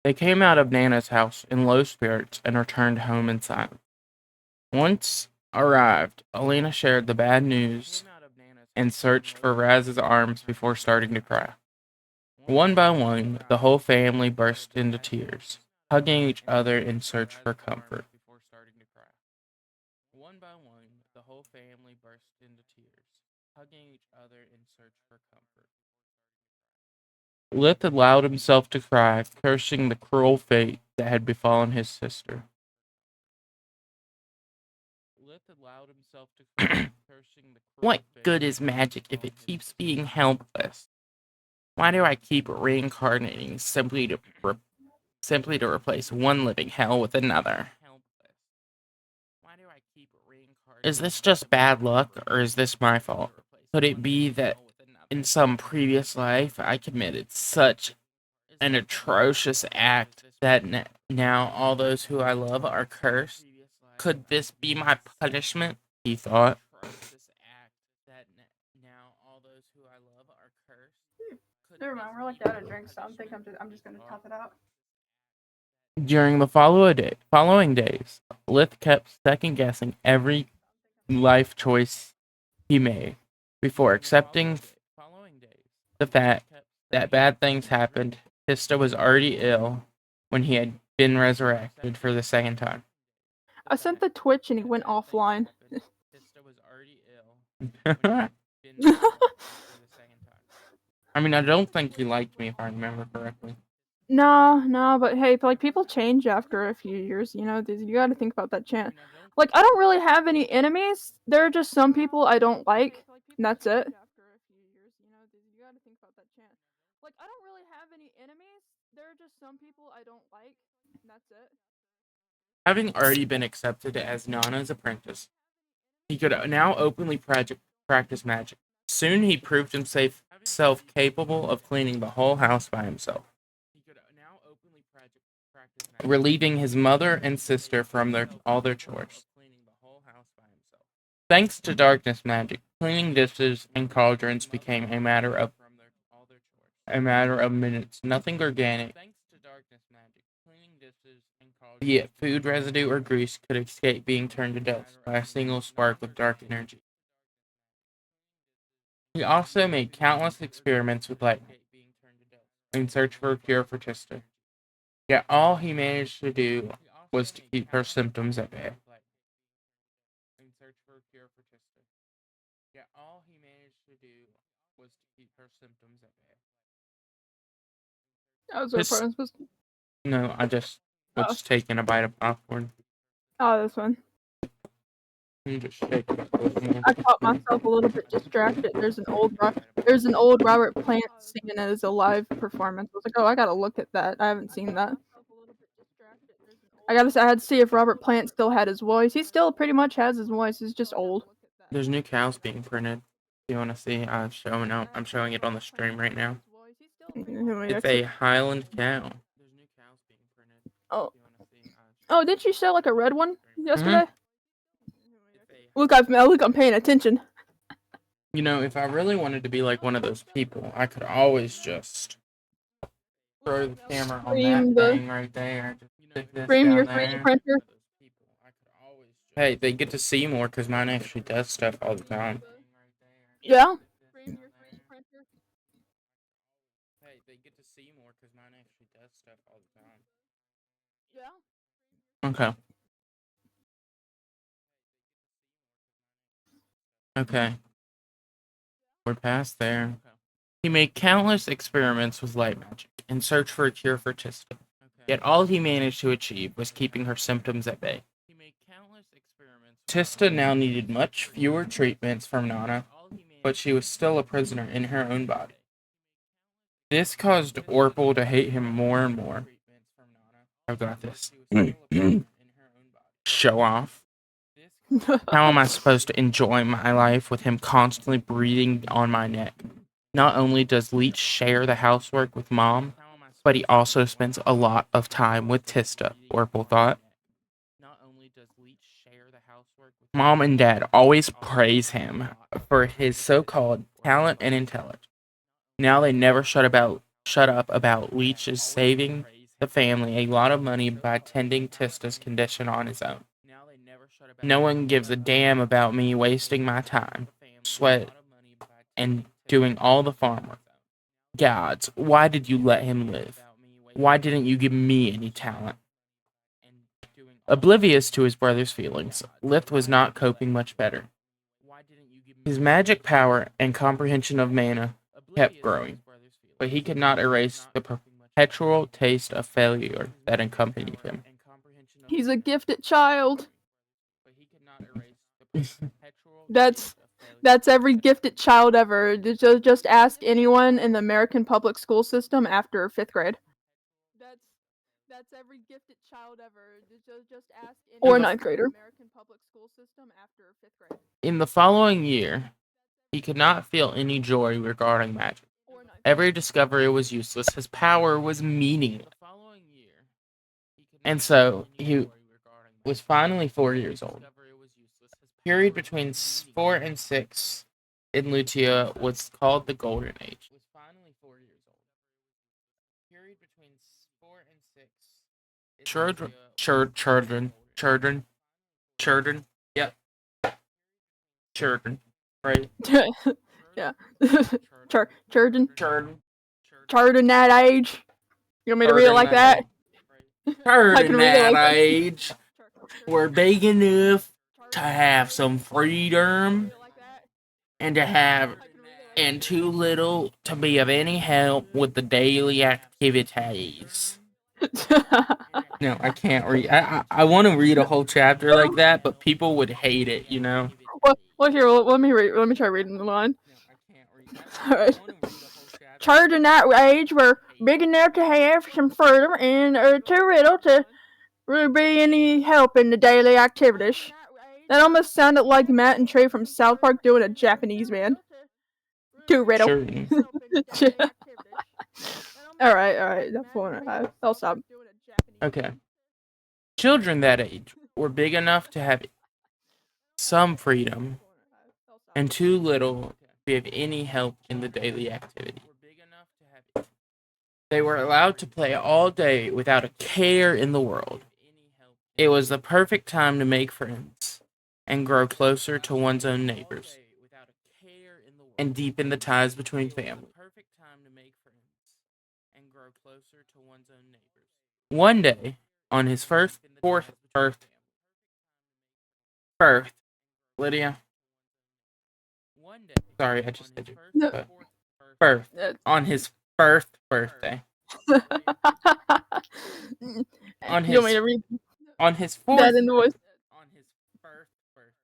They came out of Nana's house in low spirits and returned home in silence. Once arrived, Elena shared the bad news and searched for Raz's arms before starting to cry. One by one, the whole family burst into tears, hugging each other in search for comfort. Lith allowed himself to cry, cursing the cruel fate that had befallen his sister. What good is magic if it keeps being helpless? Why do I keep reincarnating simply to replace one living hell with another? Is this just bad luck, or is this my fault? Could it be that in some previous life I committed such an atrocious act that now all those who I love are cursed? Could this be my punishment? He thought. Never mind, we're like out of drinks, so I'm just gonna tough it out. During the following days, Lith kept second guessing every life choice he made before accepting the fact that bad things happened. Hista was already ill when he had been resurrected for the second time. I sent the Twitch and he went offline. I mean, I don't think he liked me if I remember correctly. No, but hey, like people change after a few years, you know. You got to think about that chance. Like I don't really have any enemies. There are just some people I don't like, and that's it. Like I don't really have any enemies. There are just some people I don't like, and that's it. Having already been accepted as Nana's apprentice, he could now openly practice magic. Soon he proved himself capable of cleaning the whole house by himself, relieving his mother and sister from all their chores. Thanks to darkness magic, cleaning dishes and cauldrons became a matter of minutes. Nothing organic, be it food residue or grease, could escape being turned to dust by a single spark of dark energy. He also made countless experiments with lightning in search for a cure for Tista. Yet all he managed to do was to keep her symptoms at bay. That was what part I'm supposed to. No, I just was taking a bite of popcorn. Oh, this one. I'm just shaking. I caught myself a little bit distracted. There's an old Robert Plant singing as a live performance. I was like, oh, I gotta look at that. I haven't seen that. I had to see if Robert Plant still had his voice. He still pretty much has his voice. He's just old. There's new cows being printed. Do you want to see? I'm showing it on the stream right now. It's a Highland cow. Oh, didn't you sell like a red one yesterday? Mm-hmm. Look, I'm paying attention. You know, if I really wanted to be like one of those people, I could always just throw the camera on that thing right there. Stream your 3D printer. Hey, they get to see more because mine actually does stuff all the time. Yeah. Hey, they get to see more because mine actually does stuff all the time. Yeah. Okay. Okay. We're past there. He made countless experiments with light magic in search for a cure for Tista. Yet all he managed to achieve was keeping her symptoms at bay. Tista now needed much fewer treatments from Nana, but she was still a prisoner in her own body. This caused Orpal to hate him more and more. I've got this. Show off. How am I supposed to enjoy my life with him constantly breathing on my neck? Not only does Leech share the housework with Mom, but he also spends a lot of time with Tista, Orpal thought. Mom and Dad always praise him for his so-called talent and intelligence. Now they never shut up about Leech's saving the family a lot of money by tending Tista's condition on his own. No one gives a damn about me wasting my time, sweat, and doing all the farm work. Gods, why did you let him live? Why didn't you give me any talent? Oblivious to his brother's feelings, Lith was not coping much better. His magic power and comprehension of mana kept growing, but he could not erase the perpetual taste of failure that accompanied him. He's a gifted child. That's every gifted child ever. Just ask anyone in the American public school system after 5th grade. That's every gifted child ever. Just ask anyone. Or 9th grader. American public school system after 5th grade. In the following year, he could not feel any joy regarding magic. Every discovery was useless. His power was meaningless. And so he was finally 4 years old. The period between 4 and 6 in Lutia was called the Golden Age. Children. Yep. Children. Right. Yeah. Children. Children. Children that age. You want me to read it Children like that? I can Children read it that like that. age were big enough to have some freedom and too little to be of any help with the daily activities. No, I can't read. I want to read a whole chapter like that, but people would hate it, you know. Well, here, let me read. Let me try reading the line. Alright. Children that age were big enough to have some freedom and too little to really be any help in the daily activities. That almost sounded like Matt and Trey from South Park doing a Japanese man. Too riddle. Sure. Alright. That's one. I'll stop. Okay. Children that age were big enough to have some freedom and too little to be of any help in the daily activity. They were allowed to play all day without a care in the world. It was the perfect time to make friends and grow closer to one's own neighbors and deepen the ties between families. One day, on his fourth birth, Lydia. Sorry, I just did it. No. Birth. On his first birthday. On You want me his to read on his that fourth. in the voice?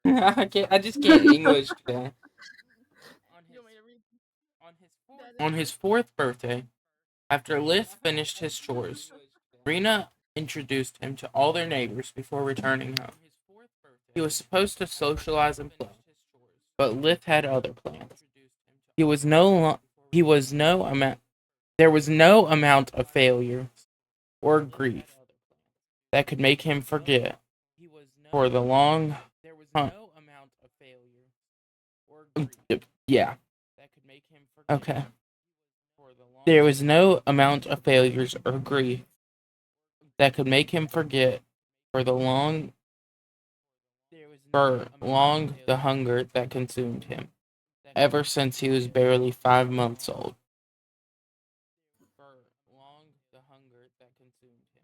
I just can't English today. On his fourth birthday, after Lith finished his chores, Rena introduced him to all their neighbors before returning home. He was supposed to socialize and play, but Lith had other plans. There was no amount of failure or grief that could make him forget for the long yeah. Okay. There was no amount of failures or grief that could make him forget for long the hunger that consumed him ever since he was barely 5 months old.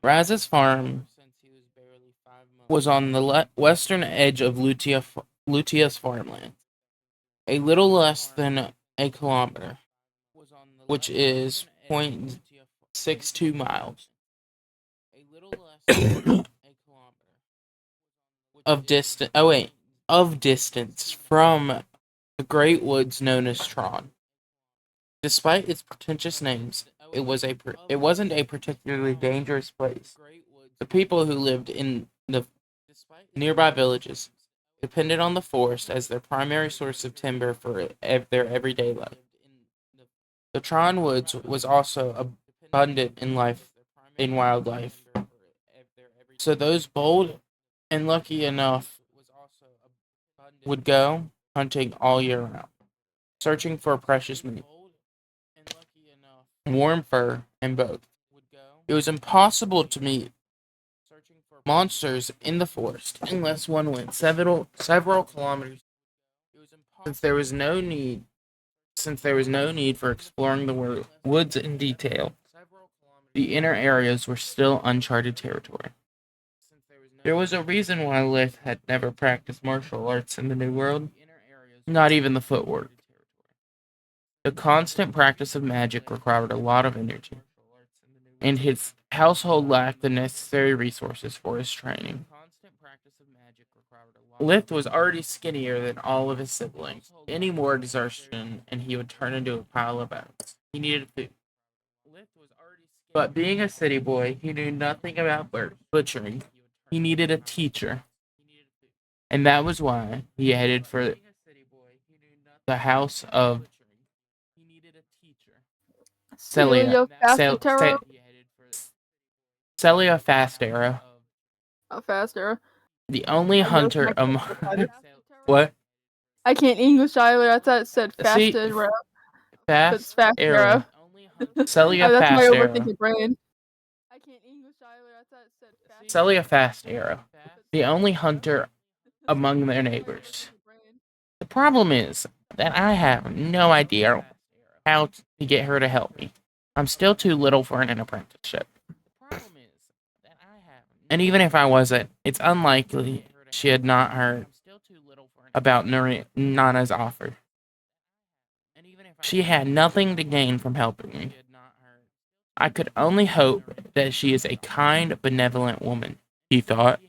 Raz's farm was on the western edge of Lutia's farmland, a little less than a kilometer, which is 0.62 miles of distance. Of distance from the great woods known as Tron. Despite its pretentious names, it wasn't a particularly dangerous place. The people who lived in the nearby villages depended on the forest as their primary source of timber for their everyday life. The Tron Woods was also abundant in wildlife. So those bold and lucky enough would go hunting all year round, searching for precious meat, warm fur, and both. It was impossible to meet monsters in the forest unless one went several kilometers. Since there was no need for exploring the woods in detail, the inner areas were still uncharted territory. There was a reason why Lith had never practiced martial arts in the New World, not even the footwork. The constant practice of magic required a lot of energy, and his household lacked the necessary resources for his training. Lith was already skinnier than all of his siblings. Any more exertion, and he would turn into a pile of bones. He needed food. But being a city boy, he knew nothing about butchering. He needed a teacher. And that was why he headed for the house of Celia Fastera, How fast, Era? the only hunter among what? I can't English either. I thought it said See, fast Era. It's Fast fast Era. Celia Oh, that's my Fastera. overthinking brain. I can't English either. I thought it said Celia Fast Arrow, the only hunter among their neighbors. The problem is that I have no idea how to get her to help me. I'm still too little for an apprenticeship. And even if I wasn't, it's unlikely she had not heard about Nana's offer. She had nothing to gain from helping me. I could only hope that she is a kind, benevolent woman, he thought.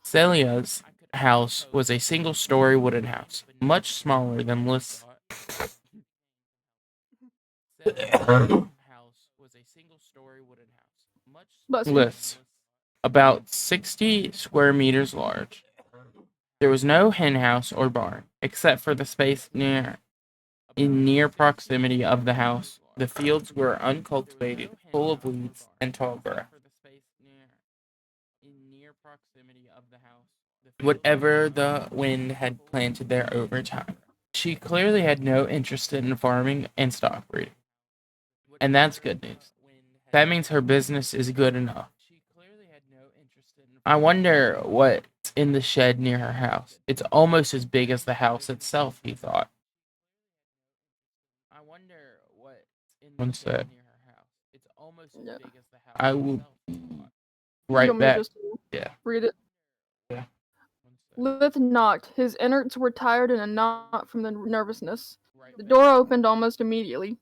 Celia's house was a single-story wooden house, much smaller than Bless you. List's, about 60 square meters large. There was no hen house or barn, except for the space in near proximity of the house. The fields were uncultivated, full of weeds and tall grass. Whatever the wind had planted there over time. She clearly had no interest in farming and stock breeding. And that's good news. That means her business is good enough. I wonder what's in the shed near her house. It's almost as big as the house itself, he thought. One sec. Yeah. I will You right want me to back. just Yeah. read it? Yeah. Lith knocked. His innards were tired in a knot from the nervousness. The door opened almost immediately.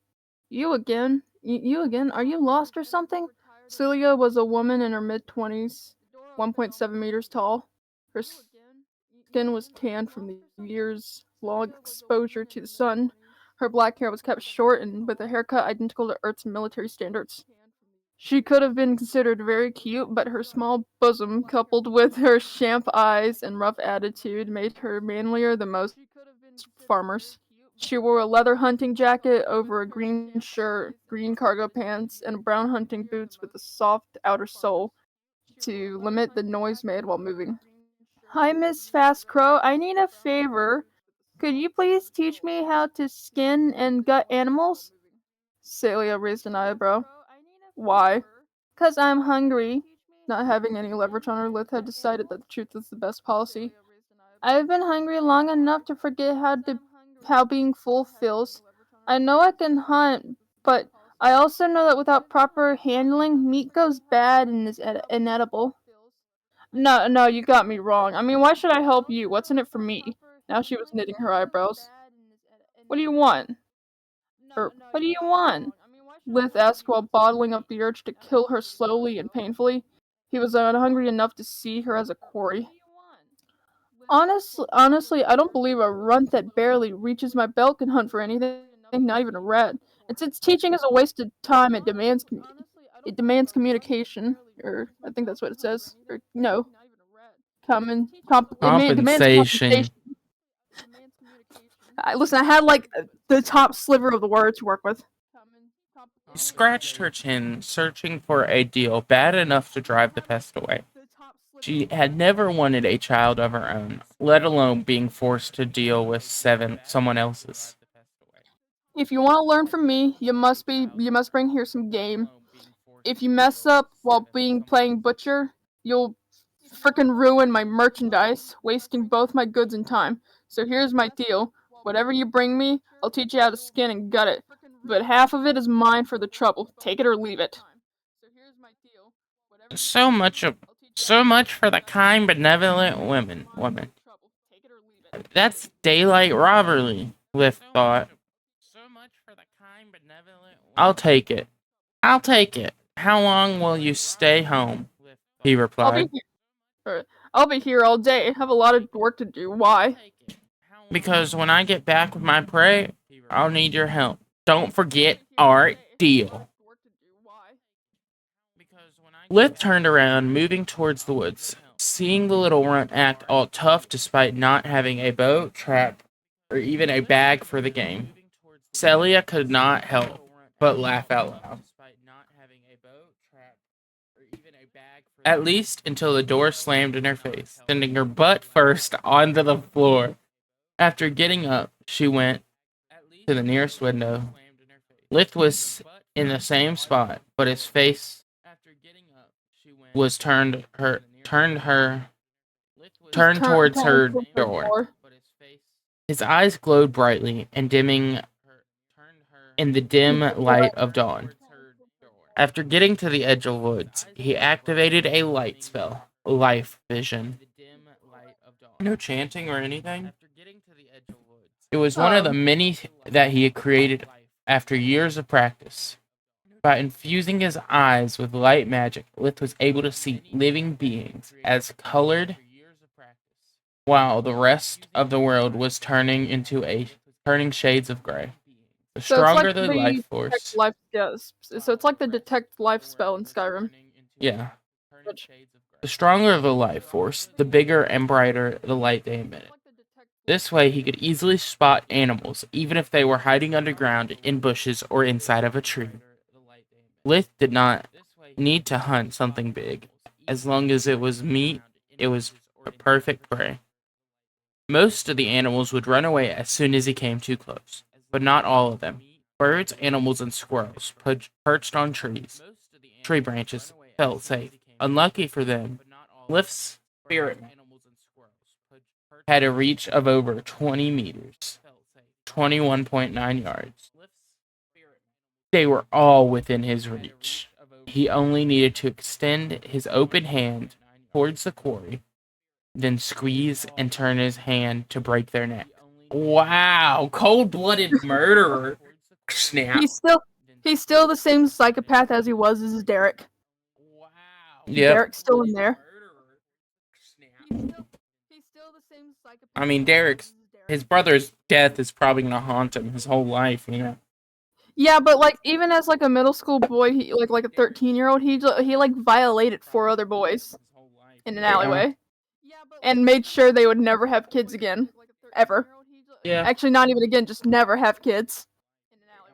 You again? You again? Are you lost or something? Celia was a woman in her mid-20s, 1.7 meters tall. Her skin was tanned from the years' long exposure to the sun. Her black hair was kept short and with a haircut identical to Earth's military standards. She could have been considered very cute, but her small bosom, coupled with her champ eyes and rough attitude, made her manlier than most farmers. She wore a leather hunting jacket over a green shirt, green cargo pants, and brown hunting boots with a soft outer sole to limit the noise made while moving. Hi, Miss Fast Crow. I need a favor. Could you please teach me how to skin and gut animals? Celia raised an eyebrow. Why? 'Cause I'm hungry. Not having any leverage on her, Lith had decided that the truth was the best policy. I've been hungry long enough to forget how being full feels. I know I can hunt, but I also know that without proper handling, meat goes bad and is inedible. No, no, you got me wrong. I mean, why should I help you? What's in it for me? Now she was knitting her eyebrows. What do you want? Or what do you want? Lith asked while bottling up the urge to kill her slowly and painfully. He was hungry enough to see her as a quarry. Honestly, I don't believe a runt that barely reaches my belt can hunt for anything, not even a rat. And since teaching is a waste of time, it demands communication, or I think that's what it says. Or no, it demands Compensation. compensation. Listen, I had like the top sliver of the word to work with. She scratched her chin, searching for a deal bad enough to drive the pest away. She had never wanted a child of her own, let alone being forced to deal with someone else's. If you want to learn from me, you must bring here some game. If you mess up while playing butcher, you'll frickin' ruin my merchandise, wasting both my goods and time. So here's my deal. Whatever you bring me, I'll teach you how to skin and gut it. But half of it is mine for the trouble. Take it or leave it. So much of, so much for the kind, benevolent woman. That's daylight robbery, Lift thought. I'll take it. I'll take it. How long will you stay home? He I'll be replied. here. I'll be here all day. I have a lot of work to do. Why? Because when I get back with my prey, I'll need your help. Don't forget our deal. Lith turned around, moving towards the woods. Seeing the little runt act all tough despite not having a bow, trap, or even a bag for the game, Celia could not help but laugh out loud. At least until the door slammed in her face, sending her butt first onto the floor. After getting up, she went to the nearest window. Lift was in the same spot, but his face was turned towards Turn her towards her door. door. His eyes glowed brightly and dimming in the dim light of dawn. After getting to the edge of woods, he activated a light spell, Life Vision. No chanting or anything. It was one of the many that he had created after years of practice. By infusing his eyes with light magic, Lith was able to see living beings as colored, while the rest of the world was turning shades of gray. The So it's like stronger the life force. So it's like the detect life spell in Skyrim. Yeah. Which, The stronger the life force, the bigger and brighter the light they emitted. This way, he could easily spot animals, even if they were hiding underground, in bushes, or inside of a tree. Lith did not need to hunt something big. As long as it was meat, it was a perfect prey. Most of the animals would run away as soon as he came too close, but not all of them. Birds, animals, and squirrels perched on tree branches, felt safe. Unlucky for them, Lith's spirit had a reach of over 20 meters, 21.9 yards. They were all within his reach. He only needed to extend his open hand towards the quarry, then squeeze and turn his hand to break their neck. Wow, cold-blooded murderer. Snap. he's still the same psychopath as he was as Derek. Yep. Derek's still in there. I mean, his brother's death is probably gonna haunt him his whole life, you know. Yeah, but like even as like a middle school boy, he like a 13-year-old, he like violated 4 other boys in an alleyway, and made sure they would never have kids again, ever. Yeah. Actually, not even again, just never have kids.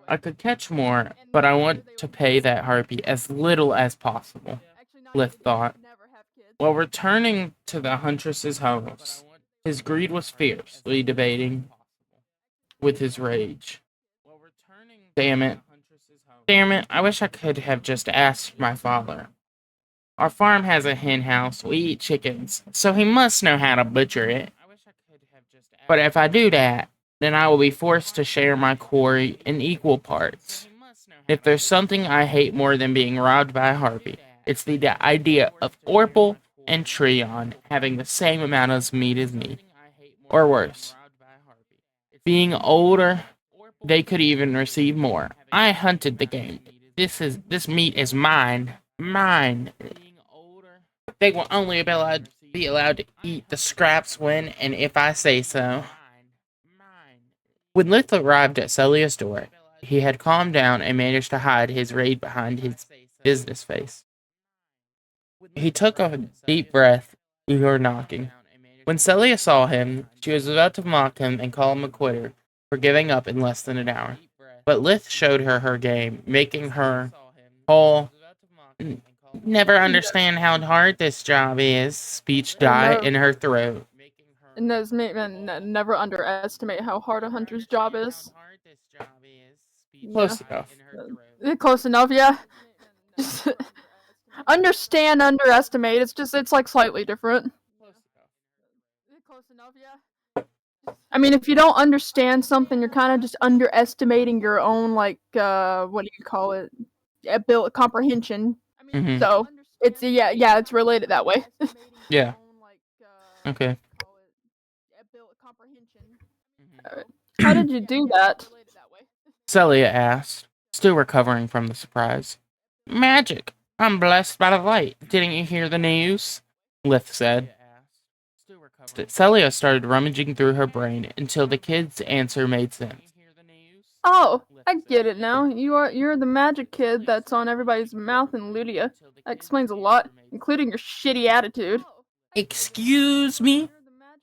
I could catch more, but I want to pay that harpy as little as possible, Lith thought. While returning to the huntress's house, his greed was fiercely debating with his rage. Damn it. Damn it, I wish I could have just asked my father. Our farm has a hen house. We eat chickens, so he must know how to butcher it. But if I do that, then I will be forced to share my quarry in equal parts. If there's something I hate more than being robbed by a harpy, it's the idea of Orpal and Treon having the same amount of meat as me. Or worse. Being older, they could even receive more. I hunted the game. This meat is mine. Mine. They will only be allowed to eat the scraps when and if I say so. When Lith arrived at Celia's door, he had calmed down and managed to hide his rage behind his business face. He took a deep breath before knocking. When Celia saw him, she was about to mock him and call him a quitter for giving up in less than an hour. But Lith showed her game, making her whole never understand how hard this job is speech die in her throat. And never underestimate how hard a hunter's job is. Close enough. Close enough, yeah. Understand, underestimate. It's like slightly different. I mean, if you don't understand something, you're kind of just underestimating your own, like, what do you call it? Ability, comprehension. Mm-hmm. So, it's related that way. Yeah. Okay. How did you do that? Celia asked, still recovering from the surprise. Magic. I'm blessed by the light. Didn't you hear the news? Lith said. Celia started rummaging through her brain until the kid's answer made sense. Oh, I get it now. You're the magic kid that's on everybody's mouth in Ludia. That explains a lot, including your shitty attitude. Excuse me?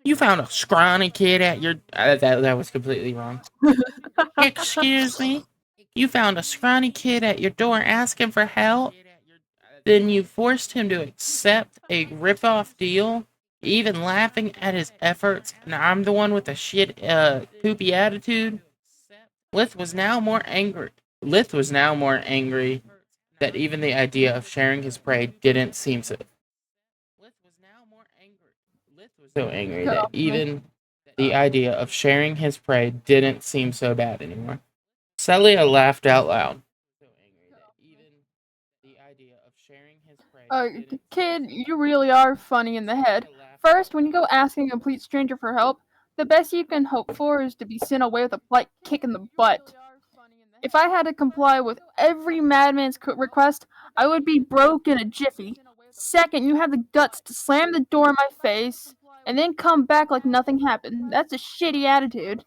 You found a scrawny kid at your... that was completely wrong. Excuse me? You found a scrawny kid at your door asking for help? Then you forced him to accept a rip-off deal? Even laughing at his efforts, and I'm the one with the poopy attitude? Lith was now more angry that even the idea of sharing his prey didn't seem so angry Cut that off me. even the idea of sharing his prey didn't seem so bad anymore. Celia laughed out loud. Kid, you really are funny in the head. First, when you go asking a complete stranger for help, the best you can hope for is to be sent away with a polite kick in the butt. If I had to comply with every madman's request, I would be broke in a jiffy. Second, you have the guts to slam the door in my face and then come back like nothing happened. That's a shitty attitude.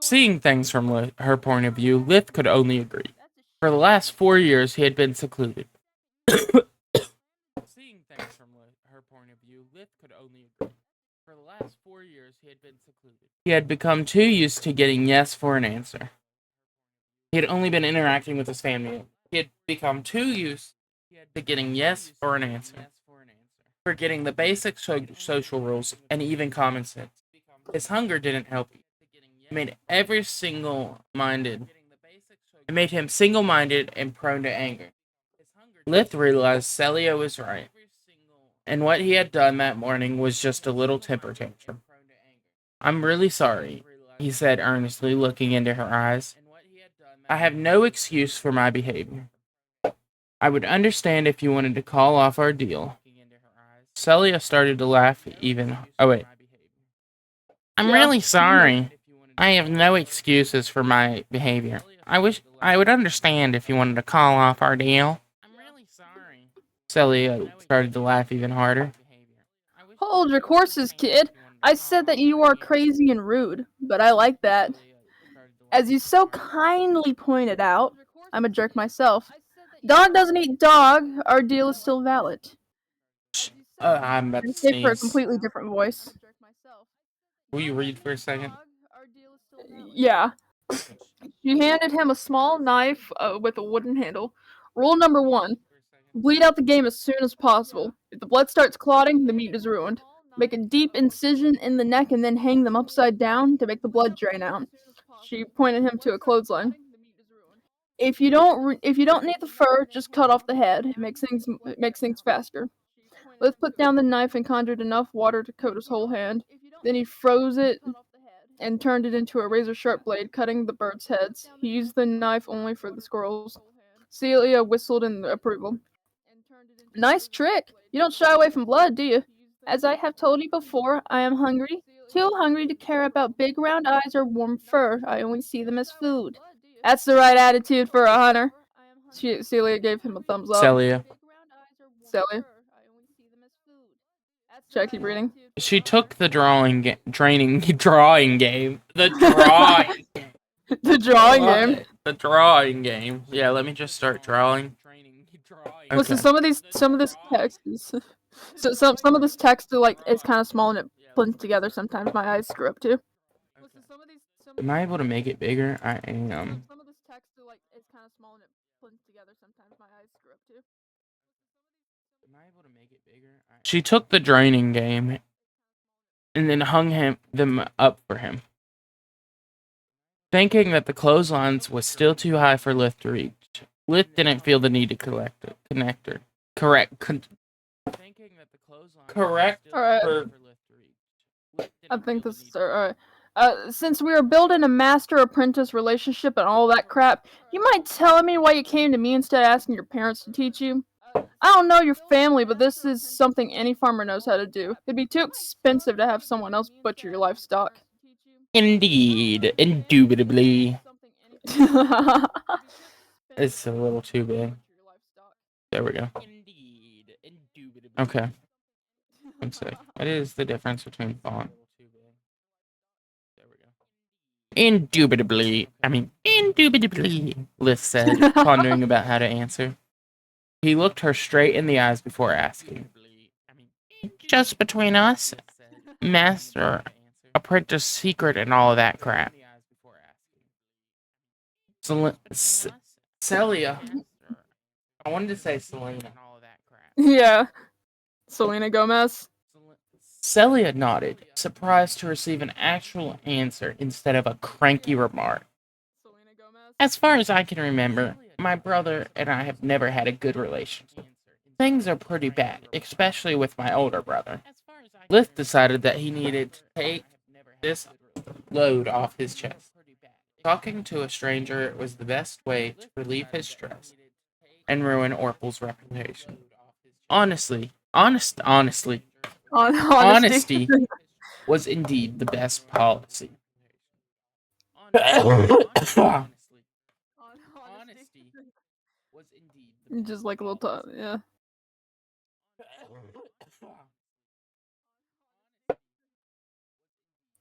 Seeing things from her point of view, Lith could only agree. For the last 4 years, he had been secluded. Seeing things from her point of view, Lith could only agree. For the last 4 years, he had been secluded. He had become too used to getting yes for an answer. He had only been interacting with his family. He had become too used to getting yes for an answer, forgetting the basic social rules and even common sense. His hunger didn't help him. It made him single-minded and prone to anger. Lith realized Celia was right, and what he had done that morning was just a little temper tantrum. "I'm really sorry," he said earnestly, looking into her eyes. "I have no excuse for my behavior. I would understand if you wanted to call off our deal." Celia started to laugh even. Oh, wait. "I'm Yeah. really sorry. I have no excuses for my behavior. I wish I would understand if you wanted to call off our deal." Celia started to laugh even harder. Hold your horses, kid. I said that you are crazy and rude, but I like that. As you so kindly pointed out, I'm a jerk myself. Dog doesn't eat dog. Our deal is still valid. I'm about to And say for a sneeze. completely different voice. Will you read for a second? Yeah. She handed him a small knife with a wooden handle. Rule number 1. Bleed out the game as soon as possible. If the blood starts clotting, the meat is ruined. Make a deep incision in the neck and then hang them upside down to make the blood drain out. She pointed him to a clothesline. If you don't need the fur, just cut off the head. It makes things faster. Lith put down the knife and conjured enough water to coat his whole hand. Then he froze it and turned it into a razor-sharp blade, cutting the birds' heads. He used the knife only for the squirrels. Celia whistled in approval. Nice trick! You don't shy away from blood, do you? As I have told you before, I am hungry. Too hungry to care about big round eyes or warm fur. I only see them as food. That's the right attitude for a hunter. Celia gave him a thumbs up. Celia. Celia. Should I keep reading? She took the drawing game. The drawing. The drawing game. The drawing game. Yeah, let me just start drawing. Listen, Okay. some of this text is some of this text is kind of small and it blends together. Sometimes my eyes screw up too. Am I able to make it bigger? I am. Some of this text is kind of small and it blends together. Sometimes my eyes screw up too. She took the draining game and then hung them up for him, thinking that the clotheslines was still too high for Lith to reach. Lith didn't feel the need to connect her. Correct. All right. I think this is alright. Since we are building a master-apprentice relationship and all that crap, you mind telling me why you came to me instead of asking your parents to teach you? I don't know your family, but this is something any farmer knows how to do. It'd be too expensive to have someone else butcher your livestock. Indeed, indubitably. It's a little too big. There we go. Okay. One sec. What is the difference between font? Indubitably, Liz said, pondering about how to answer. He looked her straight in the eyes before asking. "Just between us, master, apprentice secret, and all of that crap." Celia. I wanted to say Selena. Yeah. Selena Gomez. Celia nodded, surprised to receive an actual answer instead of a cranky remark. As far as I can remember, my brother and I have never had a good relationship. Things are pretty bad, especially with my older brother. Lith decided that he needed to take this load off his chest. Talking to a stranger was the best way to relieve his stress and ruin Orpal's reputation. Honestly, Honesty. honesty was indeed the best policy. Just like a little yeah.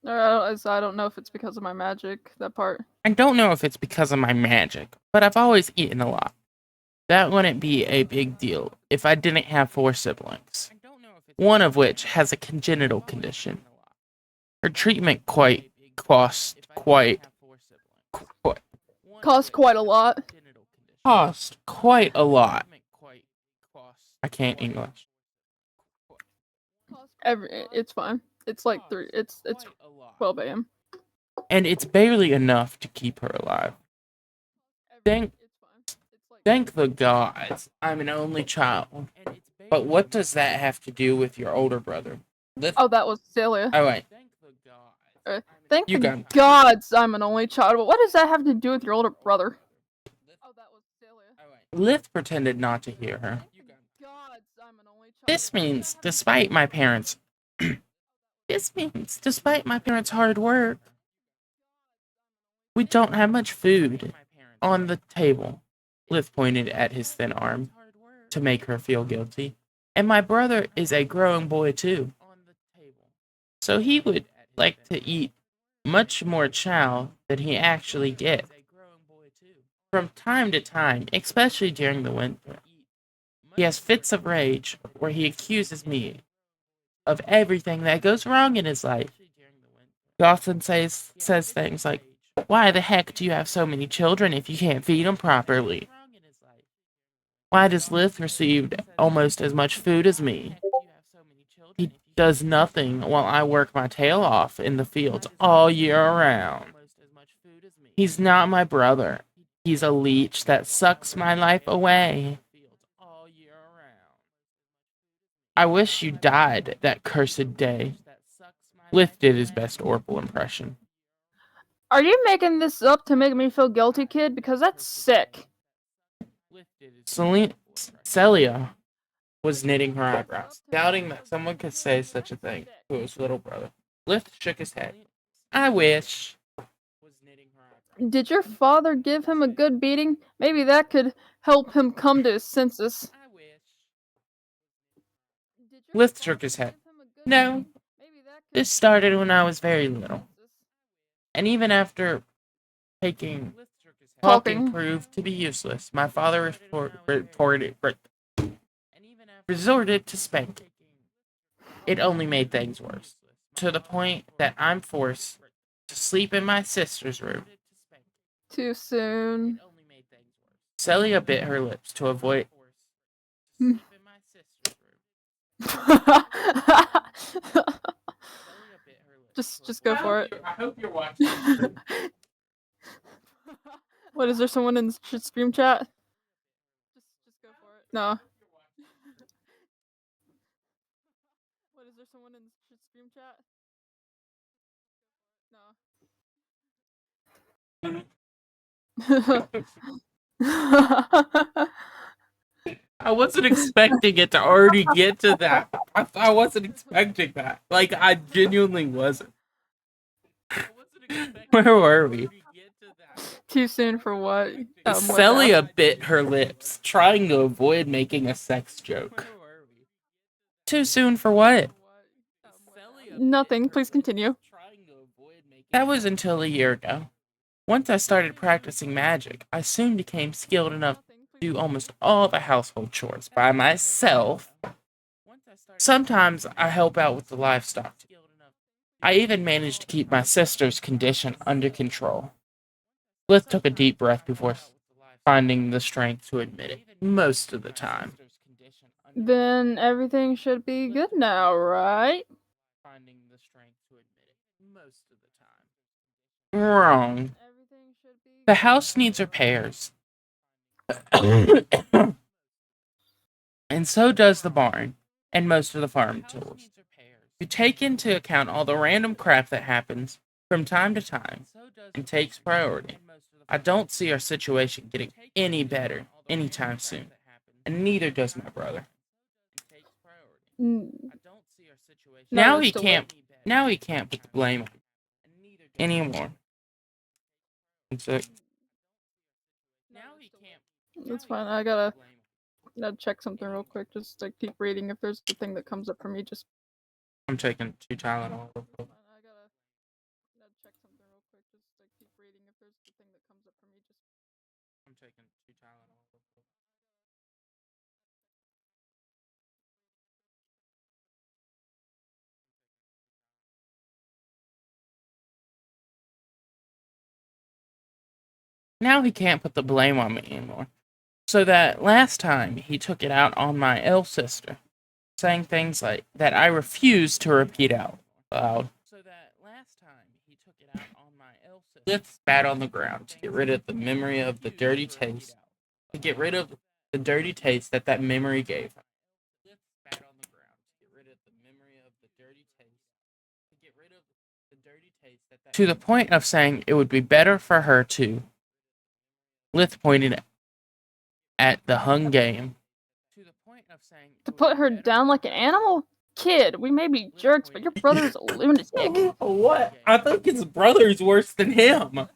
I don't know if it's because of my magic, that part. I don't know if it's because of my magic, but I've always eaten a lot. That wouldn't be a big deal if I didn't have 4 siblings, one of which has a congenital condition. Her treatment cost quite Cost quite a lot. cost quite a lot. I can't English. It's fine. It's like it's 12 a.m. And it's barely enough to keep her alive. Thank the gods, I'm an only child. But what does that have to do with your older brother? Oh, that was Celia. Oh, wait. Thank the gods I'm an only child, but what does that have to do with your older brother? Oh, that was Celia. Lith pretended not to hear her. This means, despite my parents' hard work, we don't have much food on the table. Lith pointed at his thin arm to make her feel guilty. And my brother is a growing boy too. So he would like to eat much more chow than he actually gets. From time to time, especially during the winter, he has fits of rage where he accuses me of everything that goes wrong in his life. He often says things like, "Why the heck do you have so many children if you can't feed them properly? Why does Lith receive almost as much food as me? He does nothing while I work my tail off in the fields all year round. He's not my brother. He's a leech that sucks my life away. I wish you died that cursed day." Lith did his best Orpal impression. Are you making this up to make me feel guilty, kid? Because that's sick. Celia was knitting her eyebrows, doubting that someone could say such a thing to his little brother. Lith shook his head. I wish. Did your father give him a good beating? Maybe that could help him come to his senses. Lith shook his head. No. This started when I was very little. And even after talking proved to be useless, my father resorted to spanking. It only made things worse, to the point that I'm forced to sleep in my sister's room. Too soon. Celia bit her lips to avoid. just go for it. I hope you're watching. What, is there someone in the stream chat? Just go for it. No. What, is there someone in the stream chat? No. I wasn't expecting it to already get to that. I wasn't expecting that. Like, I genuinely wasn't. Where were we? Too soon for what? Celia bit her lips, trying to avoid making a sex joke. Too soon for what? Nothing. Please continue. That was until a year ago. Once I started practicing magic, I soon became skilled enough to do almost all the household chores by myself. Sometimes I help out with the livestock. I even managed to keep my sister's condition under control. Lith took a deep breath before finding the strength to admit it, most of the time. Then everything should be good now, right? Wrong. The house needs repairs. And so does the barn, and most of the farm tools. You take into account all the random crap that happens from time to time and takes priority. I don't see our situation getting any better anytime soon, and neither does my brother. No, Now that's he still can't. Now he can't put the blame on anymore. That's fine. I gotta check something real quick. Just to keep reading. If there's a thing that comes up for me, just. I'm taking 2 Tylenol. I gotta check something real quick. Just to keep reading. If there's a thing that comes up for me, just. I'm taking 2 Tylenol. Now he can't put the blame on me anymore. So that last time he took it out on my elf sister, saying things like that I refuse to repeat out loud. So that last time he took it out on my elf sister, Lith spat on the ground to get rid of the memory of the dirty taste. To get rid of the dirty taste that memory gave her. Lith spat on the ground to get rid of the memory of the dirty taste. To get rid of the dirty taste to the point of saying it would be better for her to. Lith pointed at the hung game. To put her down like an animal? Kid, we may be jerks, but your brother's a lunatic. What? I think his brother's worse than him.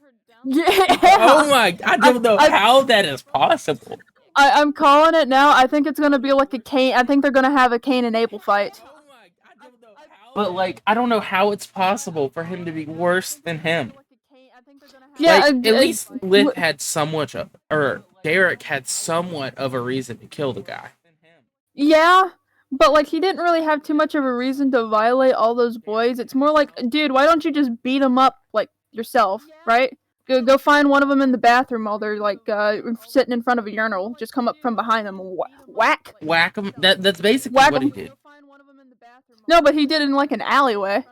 Yeah. Oh my! I don't know how that is possible. I'm calling it now. I think it's gonna be like a Cain. I think they're gonna have a Cain and Abel fight. But like, I don't know how it's possible for him to be worse than him. Yeah, like, at least Lith had somewhat of, or Derek had somewhat of a reason to kill the guy. Yeah, but like he didn't really have too much of a reason to violate all those boys. It's more like, dude, why don't you just beat them up like yourself, right? Go find one of them in the bathroom while they're like sitting in front of a urinal. Just come up from behind them and whack them. That's basically what he did. No, but he did it in like an alleyway.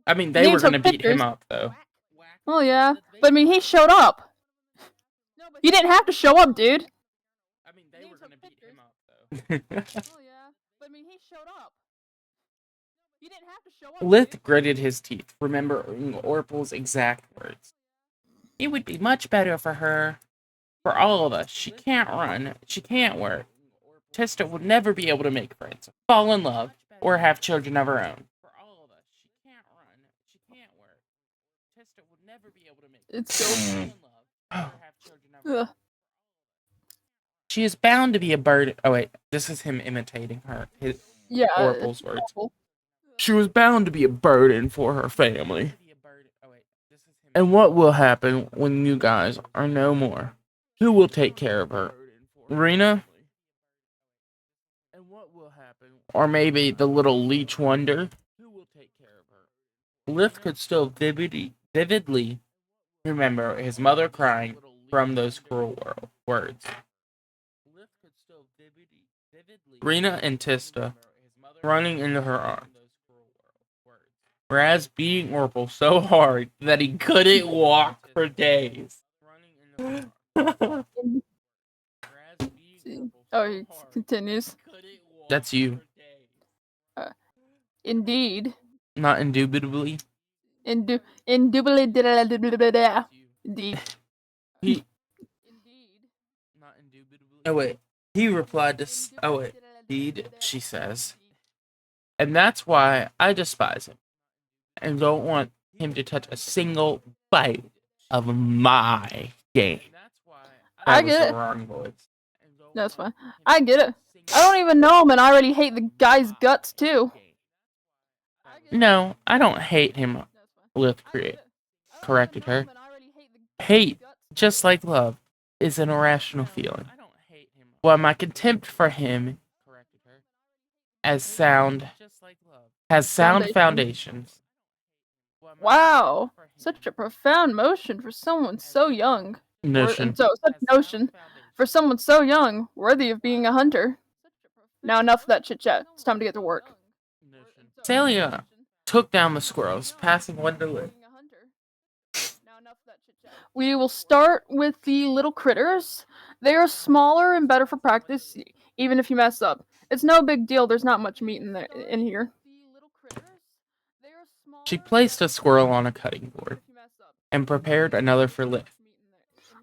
I mean, they were gonna beat him up though. Oh yeah, but I mean, he showed up. You didn't have to show up, dude. I mean, they were gonna beat him up though. Oh yeah, but I mean, he showed up. You didn't have to show up. Lith gritted his teeth, remembering Orpal's exact words. It would be much better for her, for all of us. She can't run, she can't work. Tista would never be able to make friends, fall in love, or have children of her own. For all of us, she can't run, she can't work. Tista would never be able to make friends, fall in love, or have children of her own. She is bound to be a burden. Oh wait, this is him imitating her. Orpal's words. Awful. She was bound to be a burden for her family. And what will happen when you guys are no more? Who will take care of her? Rena? Or maybe the little leech wonder? Who will take care of her? Lith could still vividly remember his mother crying from those cruel words. Rena and Tista running into her arms. Raz beating Orpal so hard that he couldn't walk for days. Oh, he continues. That's you. Indeed. Not indubitably. Indubitably. Indeed. He. Not indubitably. Oh wait. He replied to. Oh wait. Indeed, she says. And that's why I despise him. And don't want him to touch a single bite of my game. I get it. Wrong voice. That's fine. I get it. I don't even know him and I already hate the guy's guts too. No, I don't hate him, Lith corrected her. Hate, just like love, is an irrational feeling. While my contempt for him has sound foundations. Wow, such a profound motion for someone so young. Notion. Such notion for someone so young, worthy of being a hunter. Now enough of that chit chat. It's time to get to work. Celia took down the squirrels, passing one to Lith. We will start with the little critters. They are smaller and better for practice, even if you mess up. It's no big deal. There's not much meat in here. She placed a squirrel on a cutting board and prepared another for Lith.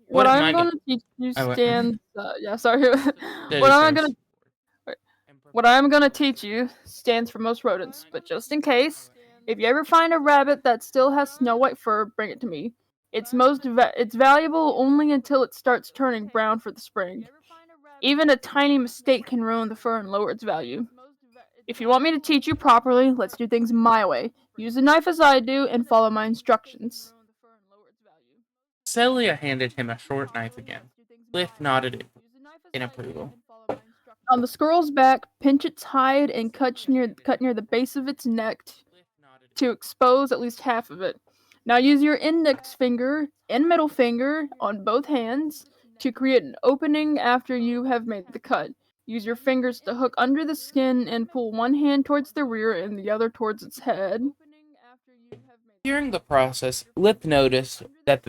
What What am I'm I going going to teach you to... stands. Yeah, sorry. Steady what I'm gonna first. what I'm gonna teach you stands for most rodents, but just in case, if you ever find a rabbit that still has snow white fur, bring it to me. It's valuable only until it starts turning brown for the spring. Even a tiny mistake can ruin the fur and lower its value. If you want me to teach you properly, let's do things my way. Use a knife as I do and follow my instructions. Celia handed him a short knife again. Lith nodded in approval. On the squirrel's back, pinch its hide and cut near the base of its neck to expose at least half of it. Now use your index finger and middle finger on both hands to create an opening after you have made the cut. Use your fingers to hook under the skin and pull one hand towards the rear and the other towards its head. During the process, Lith noticed that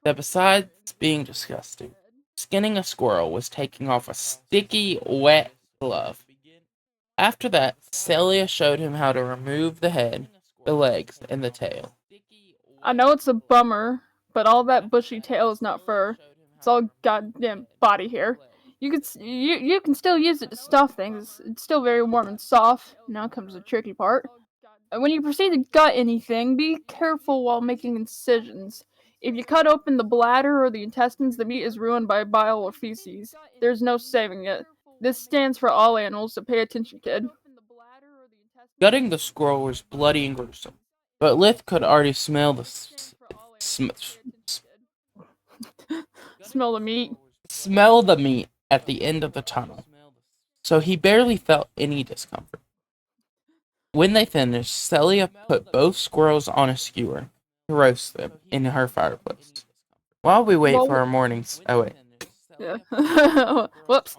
besides being disgusting, skinning a squirrel was taking off a sticky, wet glove. After that, Celia showed him how to remove the head, the legs, and the tail. I know it's a bummer, but all that bushy tail is not fur. It's all goddamn body hair. You can still use it to stuff things. It's still very warm and soft. Now comes the tricky part. When you proceed to gut anything, be careful while making incisions. If you cut open the bladder or the intestines, the meat is ruined by bile or feces. There's no saving it. This stands for all animals, so pay attention, kid. Gutting the squirrel was bloody and gruesome, but Lith could already Smell the meat. smell the meat at the end of the tunnel, so he barely felt any discomfort. When they finished, Celia put both squirrels on a skewer to roast them in her fireplace. While we wait for Well, our mornings... Oh, wait. yeah. Whoops.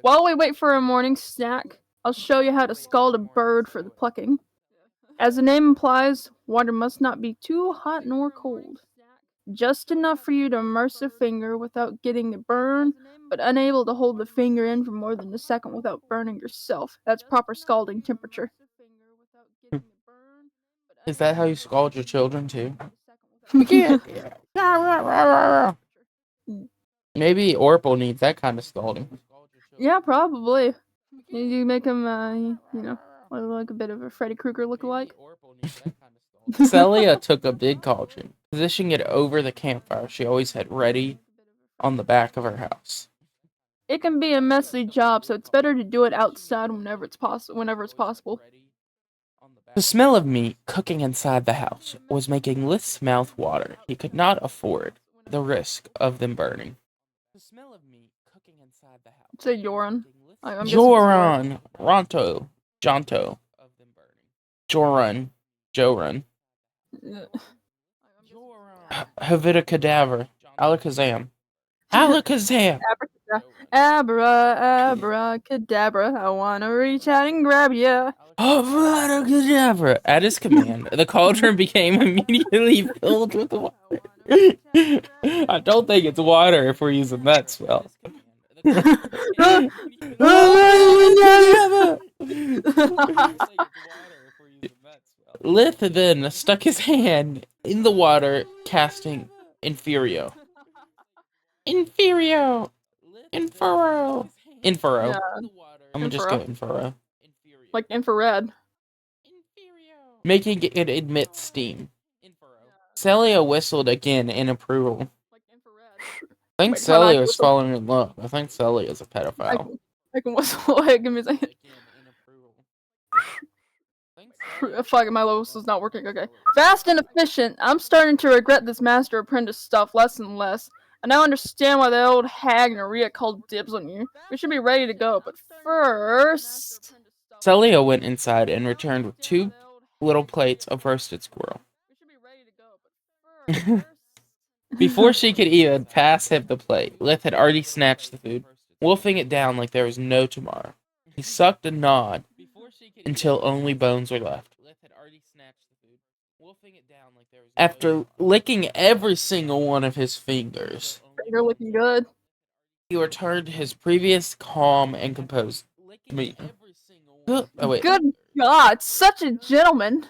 While we wait for a morning snack, I'll show you how to scald a bird for the plucking. As the name implies, water must not be too hot nor cold. Just enough for you to immerse a finger without getting a burn, but unable to hold the finger in for more than a second without burning yourself. That's proper scalding temperature. Is that how you scald your children, too? We can't... Maybe Orpal needs that kind of scalding. Yeah, probably. You make him, like a bit of a Freddy Krueger lookalike. Celia took a big cauldron, positioning it over the campfire she always had ready on the back of her house. It can be a messy job, so it's better to do it outside whenever it's possible. The smell of meat cooking inside the house was making Lith's mouth water. He could not afford the risk of them burning. Say Yoran. I'm guessing it's Joran, Ronto, Jonto, Joran, Joran, Yoran. Havita Cadaver, Alakazam, Alakazam, Abracadabra, I wanna reach out and grab ya. Havita Cadaver. At his command, the cauldron became immediately filled with water. I don't think it's water if we're using that spell. Lith then stuck his hand in the water, casting Inferio. Infuro. Yeah, I'm gonna just go Infuro. like infrared. Making it emit steam. Celia whistled again in approval. I think Wait, hold on, Celia is falling in love. I think Celia is a pedophile. I can whistle. Wait, give me a second. Fuck, my whistle's not working. Okay. Fast and efficient. I'm starting to regret this master apprentice stuff less and less. I now understand why the old hag Naria called dibs on you. We should be ready to go, but first... Celia went inside and returned with 2 little plates of roasted squirrel. Before she could even pass him the plate, Lith had already snatched the food, wolfing it down like there was no tomorrow. He sucked and gnawed until only bones were left. After licking every single one of his fingers, You're looking good. he returned to his previous calm and composed demeanor. Oh, wait. Good God, such a gentleman.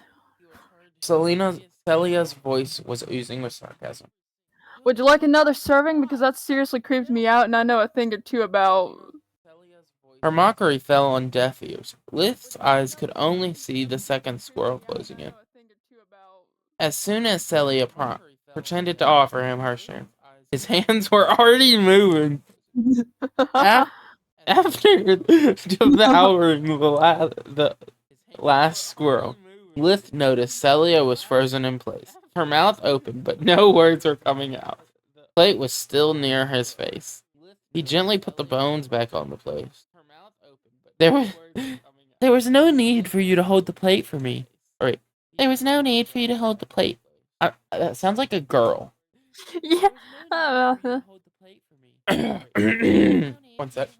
Celia's voice was oozing with sarcasm. Would you like another serving? Because that seriously creeped me out, and I know a thing or two about. Her mockery fell on deaf ears. Lith's eyes could only see the second squirrel closing in. As soon as Celia pretended to offer him her share, his hands were already moving. After devouring the last squirrel, Lith noticed Celia was frozen in place. Her mouth open, but no words were coming out. The plate was still near his face. He gently put the bones back on the plate. There was, there was no need for you to hold the plate for me. Wait, there was no need for you to hold the plate. That sounds like a girl. Yeah. One sec.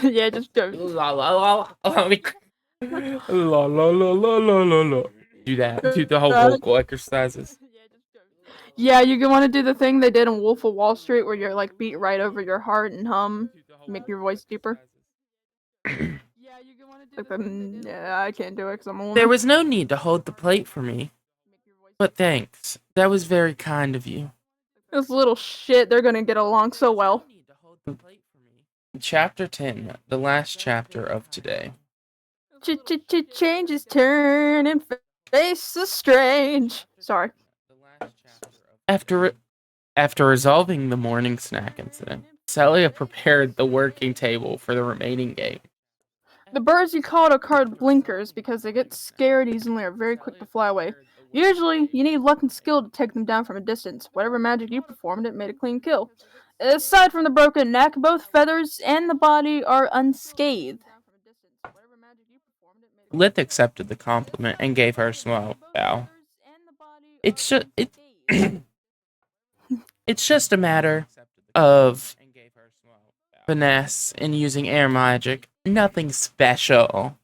Yeah, just go. La la la la. La la la la la la la. Do that. Do the whole vocal exercises. Yeah, you want to do the thing they did in Wolf of Wall Street where you're like beat right over your heart and hum, make your voice deeper. Yeah, I can't do it because I'm a woman. There was no need to hold the plate for me. But thanks. That was very kind of you. This little shit, they're gonna get along so well. Chapter 10, the last chapter of today. Change his turn and face the strange. Sorry. After resolving the morning snack incident, Celia prepared the working table for the remaining game. The birds you caught are called blinkers because they get scared easily and are very quick to fly away. Usually, you need luck and skill to take them down from a distance. Whatever magic you performed, it made a clean kill. Aside from the broken neck, both feathers and the body are unscathed. Lith accepted the compliment and gave her a small bow. It's just a matter of finesse in using air magic. Nothing special.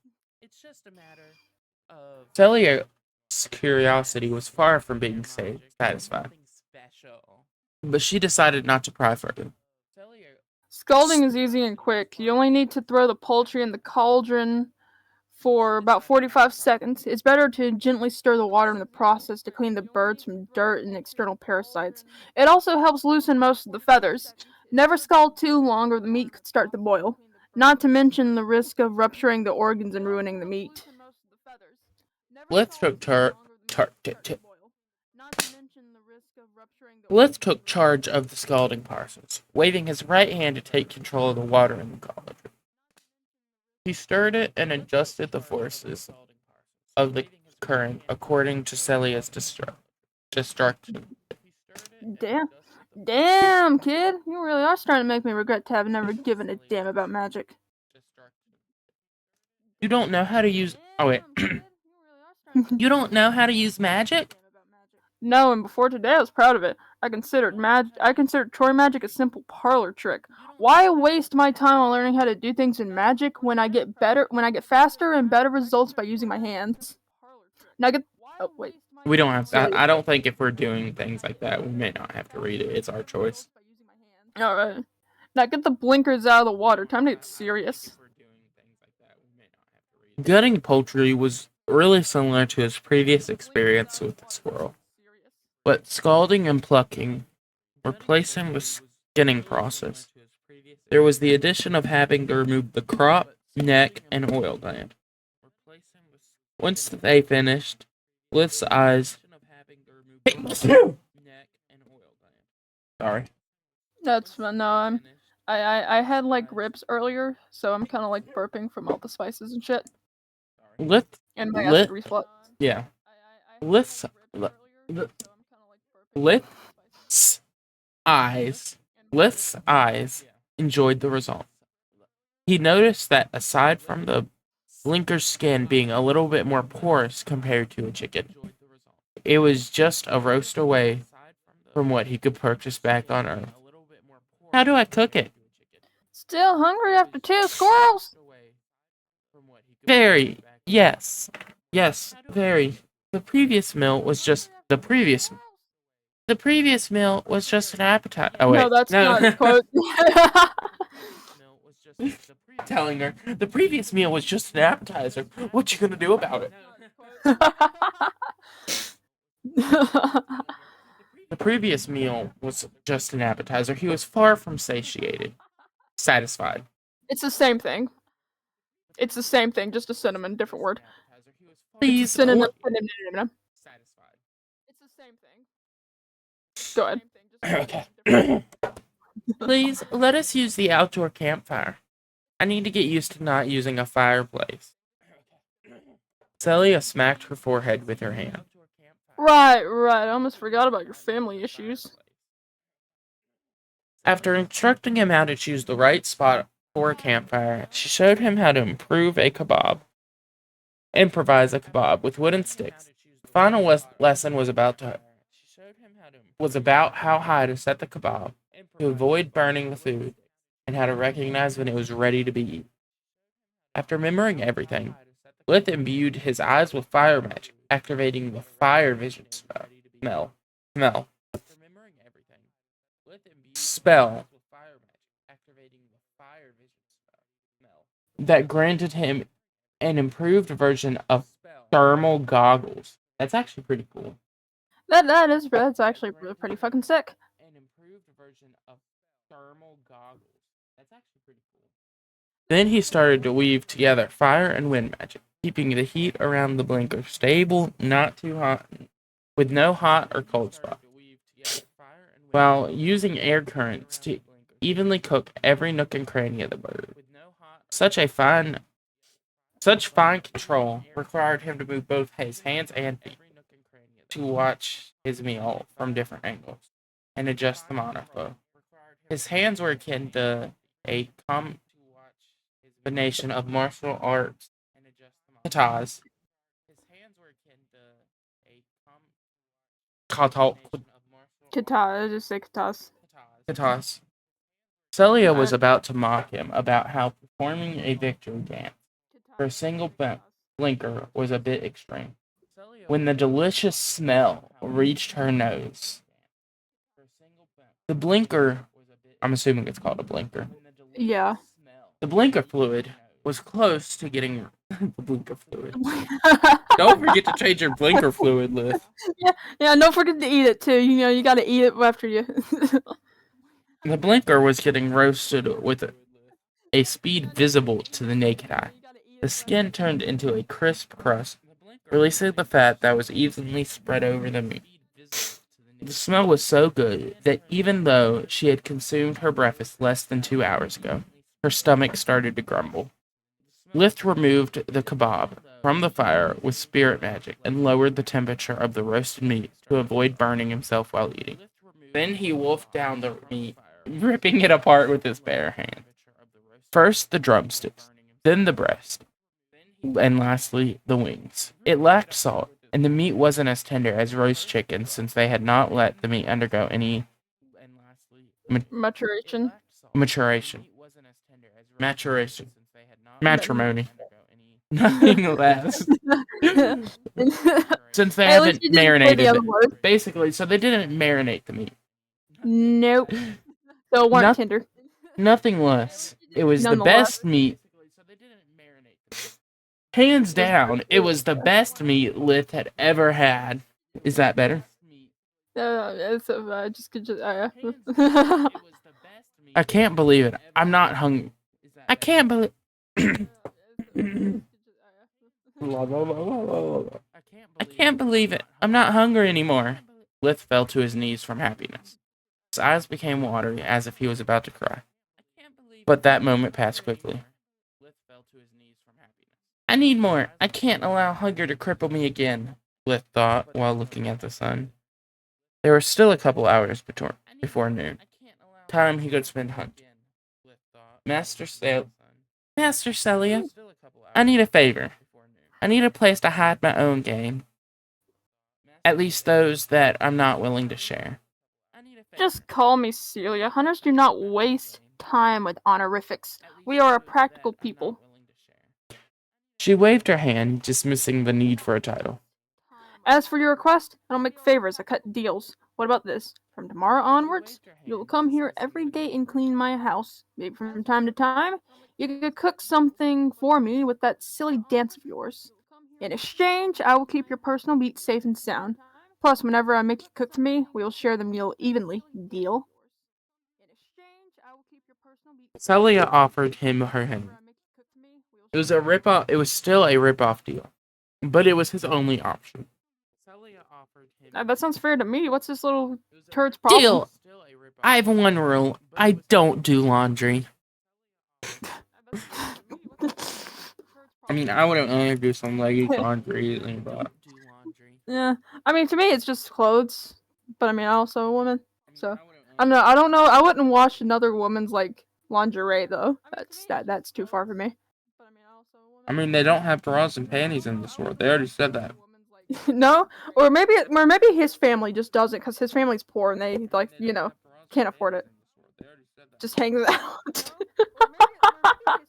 Celia's curiosity was far from being satisfied, but she decided not to pry further. Scalding is easy and quick. You only need to throw the poultry in the cauldron for about 45 seconds. It's better to gently stir the water in the process to clean the birds from dirt and external parasites. It also helps loosen most of the feathers. Never scald too long or the meat could start to boil. Not to mention the risk of rupturing the organs and ruining the meat. Lith took charge of the scalding process, waving his right hand to take control of the water in the cauldron. He stirred it and adjusted the forces of the current according to Celia's destruction. Damn, kid. You really are starting to make me regret to have never given a damn about magic. You don't know how to use... Oh, wait. You don't know how to use magic? No, and before today I was proud of it. I considered Troy magic a simple parlor trick. Why waste my time on learning how to do things in magic when I get faster and better results by using my hands? Now oh wait. We don't have to. I don't think if we're doing things like that, we may not have to read it. It's our choice. Alright. Now get the blinkers out of the water. Time to get serious. Gutting poultry was really similar to his previous experience with the squirrel. But scalding and plucking, replacing the skinning process, there was the addition of having to remove the crop, neck, and oil gland. Once they finished, Lith's eyes... Sorry. That's fun. No, I had like ribs earlier, so I'm kind of like burping from all the spices and shit. And my acid reflux. Yeah. Lith's eyes enjoyed the result. He noticed that aside from the blinker's skin being a little bit more porous compared to a chicken, it was just a roast away from what he could purchase back on Earth. How do I cook it? Still hungry after 2 squirrels? Very. Yes. Yes, very. The previous meal was just the previous. The previous meal was just an appetizer. Oh wait, No, that's not a quote. Telling her the previous meal was just an appetizer. What you gonna do about it? The previous meal was just an appetizer. He was far from satiated, satisfied. It's the same thing. It's the same thing, just a synonym, different word. Please, Synonym. It's the same thing. Go ahead. Okay. Please let us use the outdoor campfire. I need to get used to not using a fireplace. Celia smacked her forehead with her hand. Right. I almost forgot about your family issues. After instructing him how to choose the right spot for a campfire, she showed him how to improvise a kebab with wooden sticks. The final lesson was about how high to set the kebab to avoid burning the food and how to recognize when it was ready to be eaten. After remembering everything, Lith imbued his eyes with fire magic, activating the fire vision spell that granted him an improved version of thermal goggles. That's actually pretty cool. That's actually pretty fucking sick. An improved version of thermal goggles. That's actually pretty cool. Then he started to weave together fire and wind magic, keeping the heat around the blinker stable, not too hot, with no hot or cold spot, while using air currents to evenly cook every nook and cranny of the bird. Such fine control required him to move both his hands and feet to watch his meal from different angles and adjust the monoflow. His hands were akin to a combination of martial arts katas. Katas, just say katas. Katas. Celia was about to mock him about how performing a victory dance for a single blinker was a bit extreme, when the delicious smell reached her nose. The blinker, I'm assuming it's called a blinker. Yeah. The blinker fluid was close to getting the blinker fluid. Don't forget to change your blinker fluid, Liz. Yeah, and don't forget to eat it too. You gotta eat it after you. The blinker was getting roasted with a speed visible to the naked eye. The skin turned into a crisp crust, releasing the fat that was evenly spread over the meat. The smell was so good that even though she had consumed her breakfast less than 2 hours ago, her stomach started to grumble. Lift removed the kebab from the fire with spirit magic and lowered the temperature of the roasted meat to avoid burning himself while eating. Then he wolfed down the meat, ripping it apart with his bare hands. First the drumsticks, then the breast, and lastly the wings. It lacked salt, and the meat wasn't as tender as roast chicken since they had not let the meat undergo any maturation. Matrimony. Nothing less. Since they haven't marinated it. Basically, so they didn't marinate the meat. Nope. So it weren't tender. Nothing less. It was the best meat. Hands down, it was the best meat Lith had ever had. Is that better? I can't believe it. I'm not hungry. I can't believe. I can't believe it. I'm not hungry anymore. Lith fell to his knees from happiness. His eyes became watery, as if he was about to cry. But that moment passed quickly. I need more. I can't allow hunger to cripple me again, Lith thought while looking at the sun. There were still a couple hours before noon. Time he could spend hunting. Master Celia, I need a favor. I need a place to hide my own game. At least those that I'm not willing to share. Just call me Celia. Hunters do not waste time with honorifics. We are a practical people. She waved her hand, dismissing the need for a title. As for your request, I don't make favors, I cut deals. What about this? From tomorrow onwards, you will come here every day and clean my house. Maybe from time to time, you could cook something for me with that silly dance of yours. In exchange, I will keep your personal meat safe and sound. Plus, whenever I make you cook for me, we will share the meal evenly. Deal? Celia offered him her hand. It was a rip-off. It was still a rip-off deal, but it was his only option. That sounds fair to me. What's this little turd's problem? Deal. I have one rule. I don't do laundry. I mean, I wouldn't only do some leggy laundry, but Yeah, I mean, to me, it's just clothes. But I mean, I'm also a woman, so I don't know. I don't know. I wouldn't wash another woman's like lingerie though. That's too far for me. I mean, they don't have bras and panties in this world. They already said that. No, or maybe his family just doesn't because his family's poor and they like can't afford it. Just hangs out.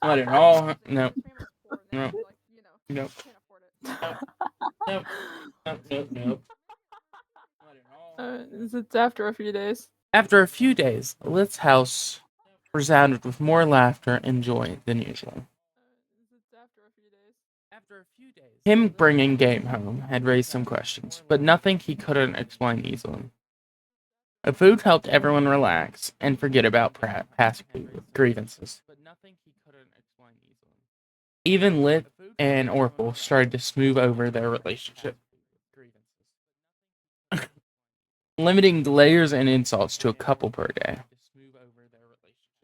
Not at all. No. No. No. No. No. No. It's after a few days. After a few days, Lith's house resounded with more laughter and joy than usual. Him bringing game home had raised some questions, but nothing he couldn't explain easily. The food helped everyone relax and forget about past grievances. Even Lith and Orphle started to smooth over their relationship, limiting glares and insults to a couple per day.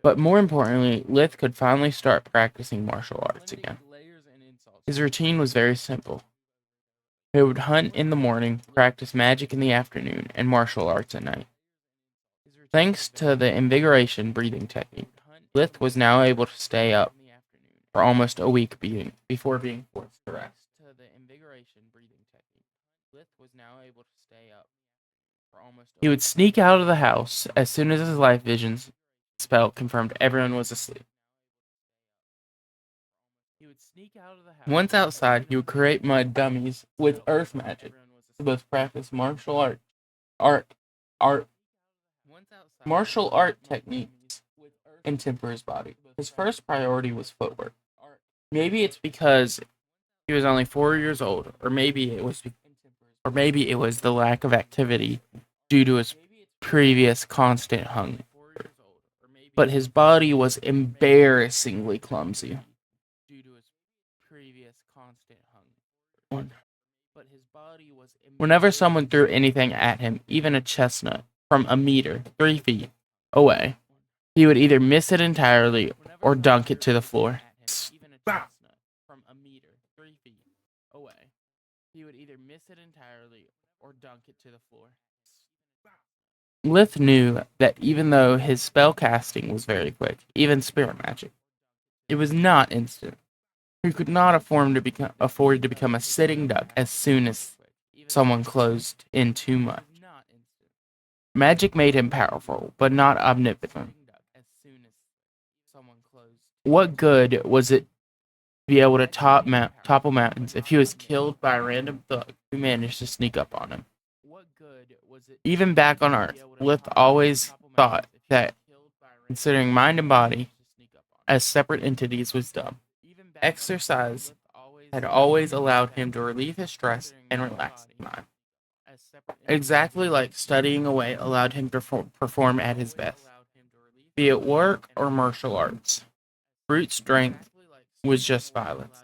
But more importantly, Lith could finally start practicing martial arts again. His routine was very simple. He would hunt in the morning, practice magic in the afternoon, and martial arts at night. Thanks to the invigoration breathing technique, Lith was now able to stay up for almost a week before being forced to rest. He would sneak out of the house as soon as his life visions spell confirmed everyone was asleep. Once outside, he would create mud dummies with earth magic to both practice art, martial art techniques and temper his body. His first priority was footwork. Maybe it's because he was only 4 years old, or maybe it was the lack of activity due to his previous constant hunger. But his body was embarrassingly clumsy. Whenever someone threw anything at him, even a chestnut, from a meter, 3 feet away, he would either miss it entirely or dunk it to the floor. Lith knew that even though his spell casting was very quick, even spirit magic, it was not instant. He could not afford to become a sitting duck as soon as someone closed in too much. Magic made him powerful, but not omnipotent. What good was it to be able to topple mountains if he was killed by a random thug who managed to sneak up on him? Even back on Earth, Lith always thought that considering mind and body as separate entities was dumb. Exercise had always allowed him to relieve his stress and relax his mind. Exactly like studying away allowed him to perform at his best, be it work or martial arts. Brute strength was just violence,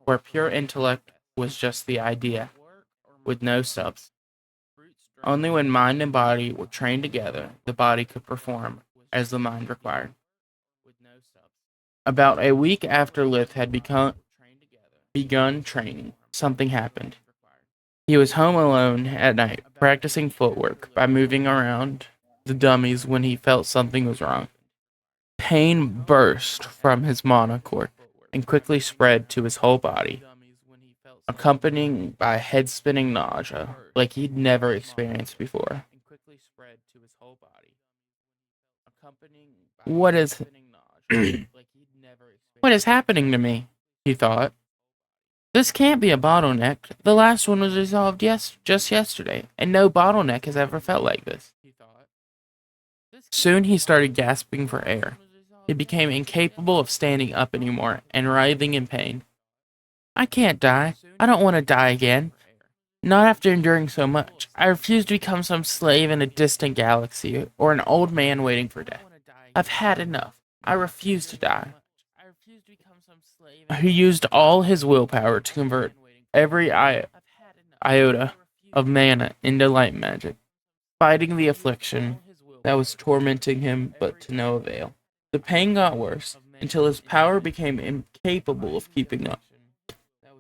where pure intellect was just the idea, with no substance. Only when mind and body were trained together, the body could perform as the mind required. About a week after Lith had begun training, something happened. He was home alone at night, practicing footwork by moving around the dummies when he felt something was wrong. Pain burst from his monocord and quickly spread to his whole body, accompanied by head-spinning nausea like he'd never experienced before. What is what is happening to me? He thought. This can't be a bottleneck. The last one was resolved just yesterday, and no bottleneck has ever felt like this, he thought. Soon he started gasping for air. He became incapable of standing up anymore and writhing in pain. I can't die. I don't want to die again. Not after enduring so much. I refuse to become some slave in a distant galaxy or an old man waiting for death. I've had enough. I refuse to die. He used all his willpower to convert every iota of mana into light magic, fighting the affliction that was tormenting him, but to no avail. The pain got worse until his power became incapable of keeping up.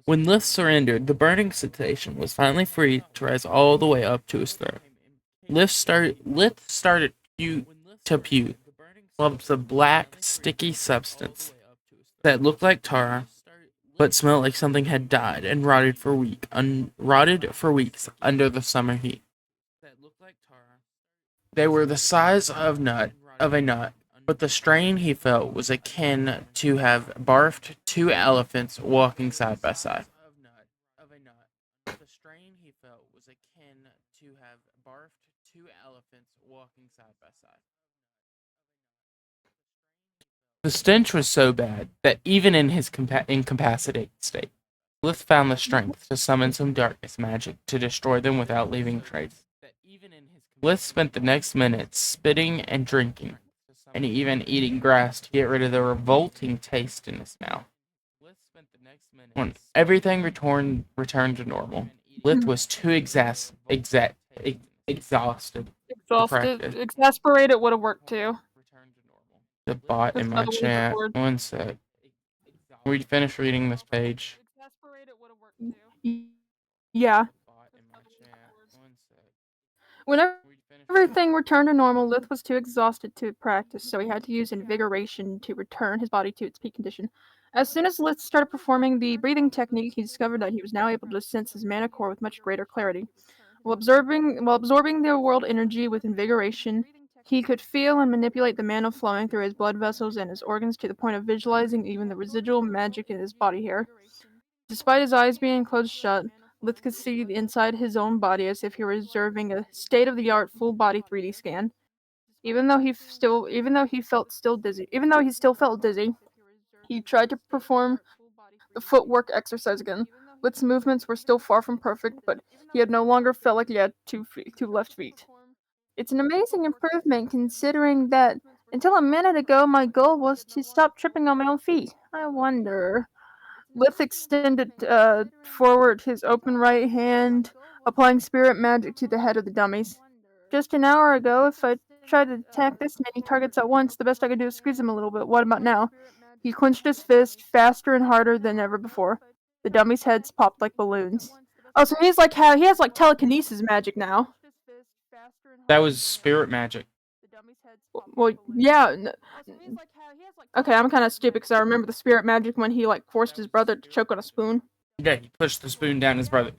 When Lith surrendered, the burning sensation was finally free to rise all the way up to his throat. Lith started to puke lumps of black, sticky substance that looked like tar, but smelled like something had died and rotted for weeks under the summer heat. They were the size of a nut, but the strain he felt was akin to have barfed two elephants walking side by side. The stench was so bad that even in his incapacitated state, Lith found the strength to summon some darkness magic to destroy them without leaving trace. Lith spent the next minutes spitting and drinking, and even eating grass to get rid of the revolting taste in his mouth. When everything returned to normal, Lith was too exhausted to Exhausted. practice. Exasperated would have worked too. The bot That's in my another one for chat. word. One sec. We finish reading this page. Yeah. Whenever everything returned to normal, Lith was too exhausted to practice, so he had to use invigoration to return his body to its peak condition. As soon as Lith started performing the breathing technique, he discovered that he was now able to sense his mana core with much greater clarity. While absorbing the world energy with invigoration, he could feel and manipulate the mana flowing through his blood vessels and his organs to the point of visualizing even the residual magic in his body hair. Despite his eyes being closed shut, Lith could see inside his own body as if he were observing a state-of-the-art full-body 3D scan. Even though he still felt dizzy, he tried to perform the footwork exercise again. Lith's movements were still far from perfect, but he had no longer felt like he had two left feet. It's an amazing improvement considering that until a minute ago my goal was to stop tripping on my own feet. I wonder. Lith extended forward his open right hand, applying spirit magic to the head of the dummies. Just an hour ago, if I tried to attack this many targets at once, the best I could do is squeeze him a little bit. What about now? He clenched his fist faster and harder than ever before. The dummies' heads popped like balloons. Oh, so he has like telekinesis magic now. That was spirit magic. Well, yeah. Okay, I'm kind of stupid because I remember the spirit magic when he like forced his brother to choke on a spoon. Yeah, he pushed the spoon down his brother.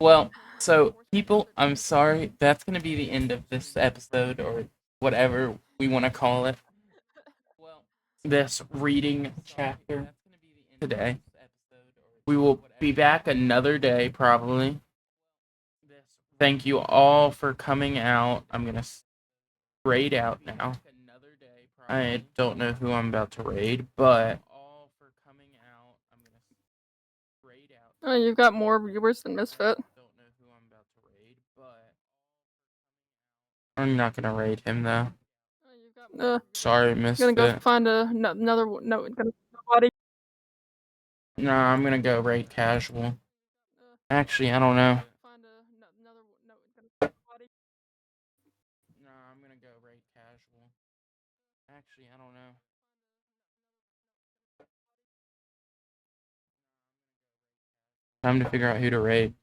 Well, so people, I'm sorry. That's going to be the end of this episode or whatever we want to call it. This reading chapter today. We will be back another day, probably. Thank you all for coming out. I'm going to raid out now. I don't know who I'm about to raid, but Oh, you've got more viewers than Misfit. I'm not going to raid him, though. Sorry, Gonna go Misfit. find another no. Nobody. No, I'm going to go raid casual. Actually, I don't know. Time to figure out who to raid.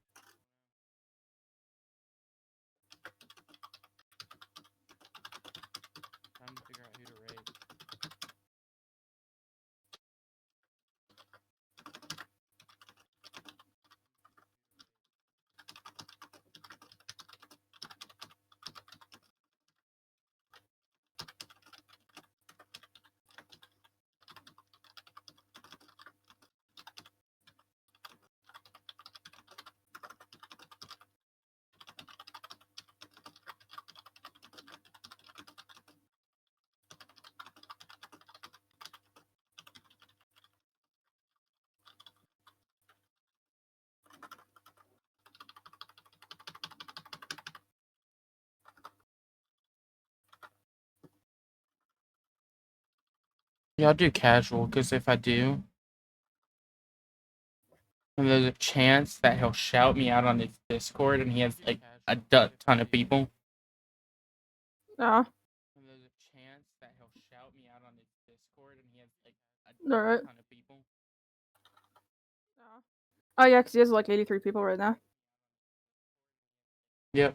Yeah, I'll do casual, because if I do, and there's a chance that he'll shout me out on his Discord, and he has like a ton of people. Ah. And there's a chance that he'll shout me out on his Discord, and he has like a Alright. ton of people. Oh yeah, because he has like 83 people right now. Yep.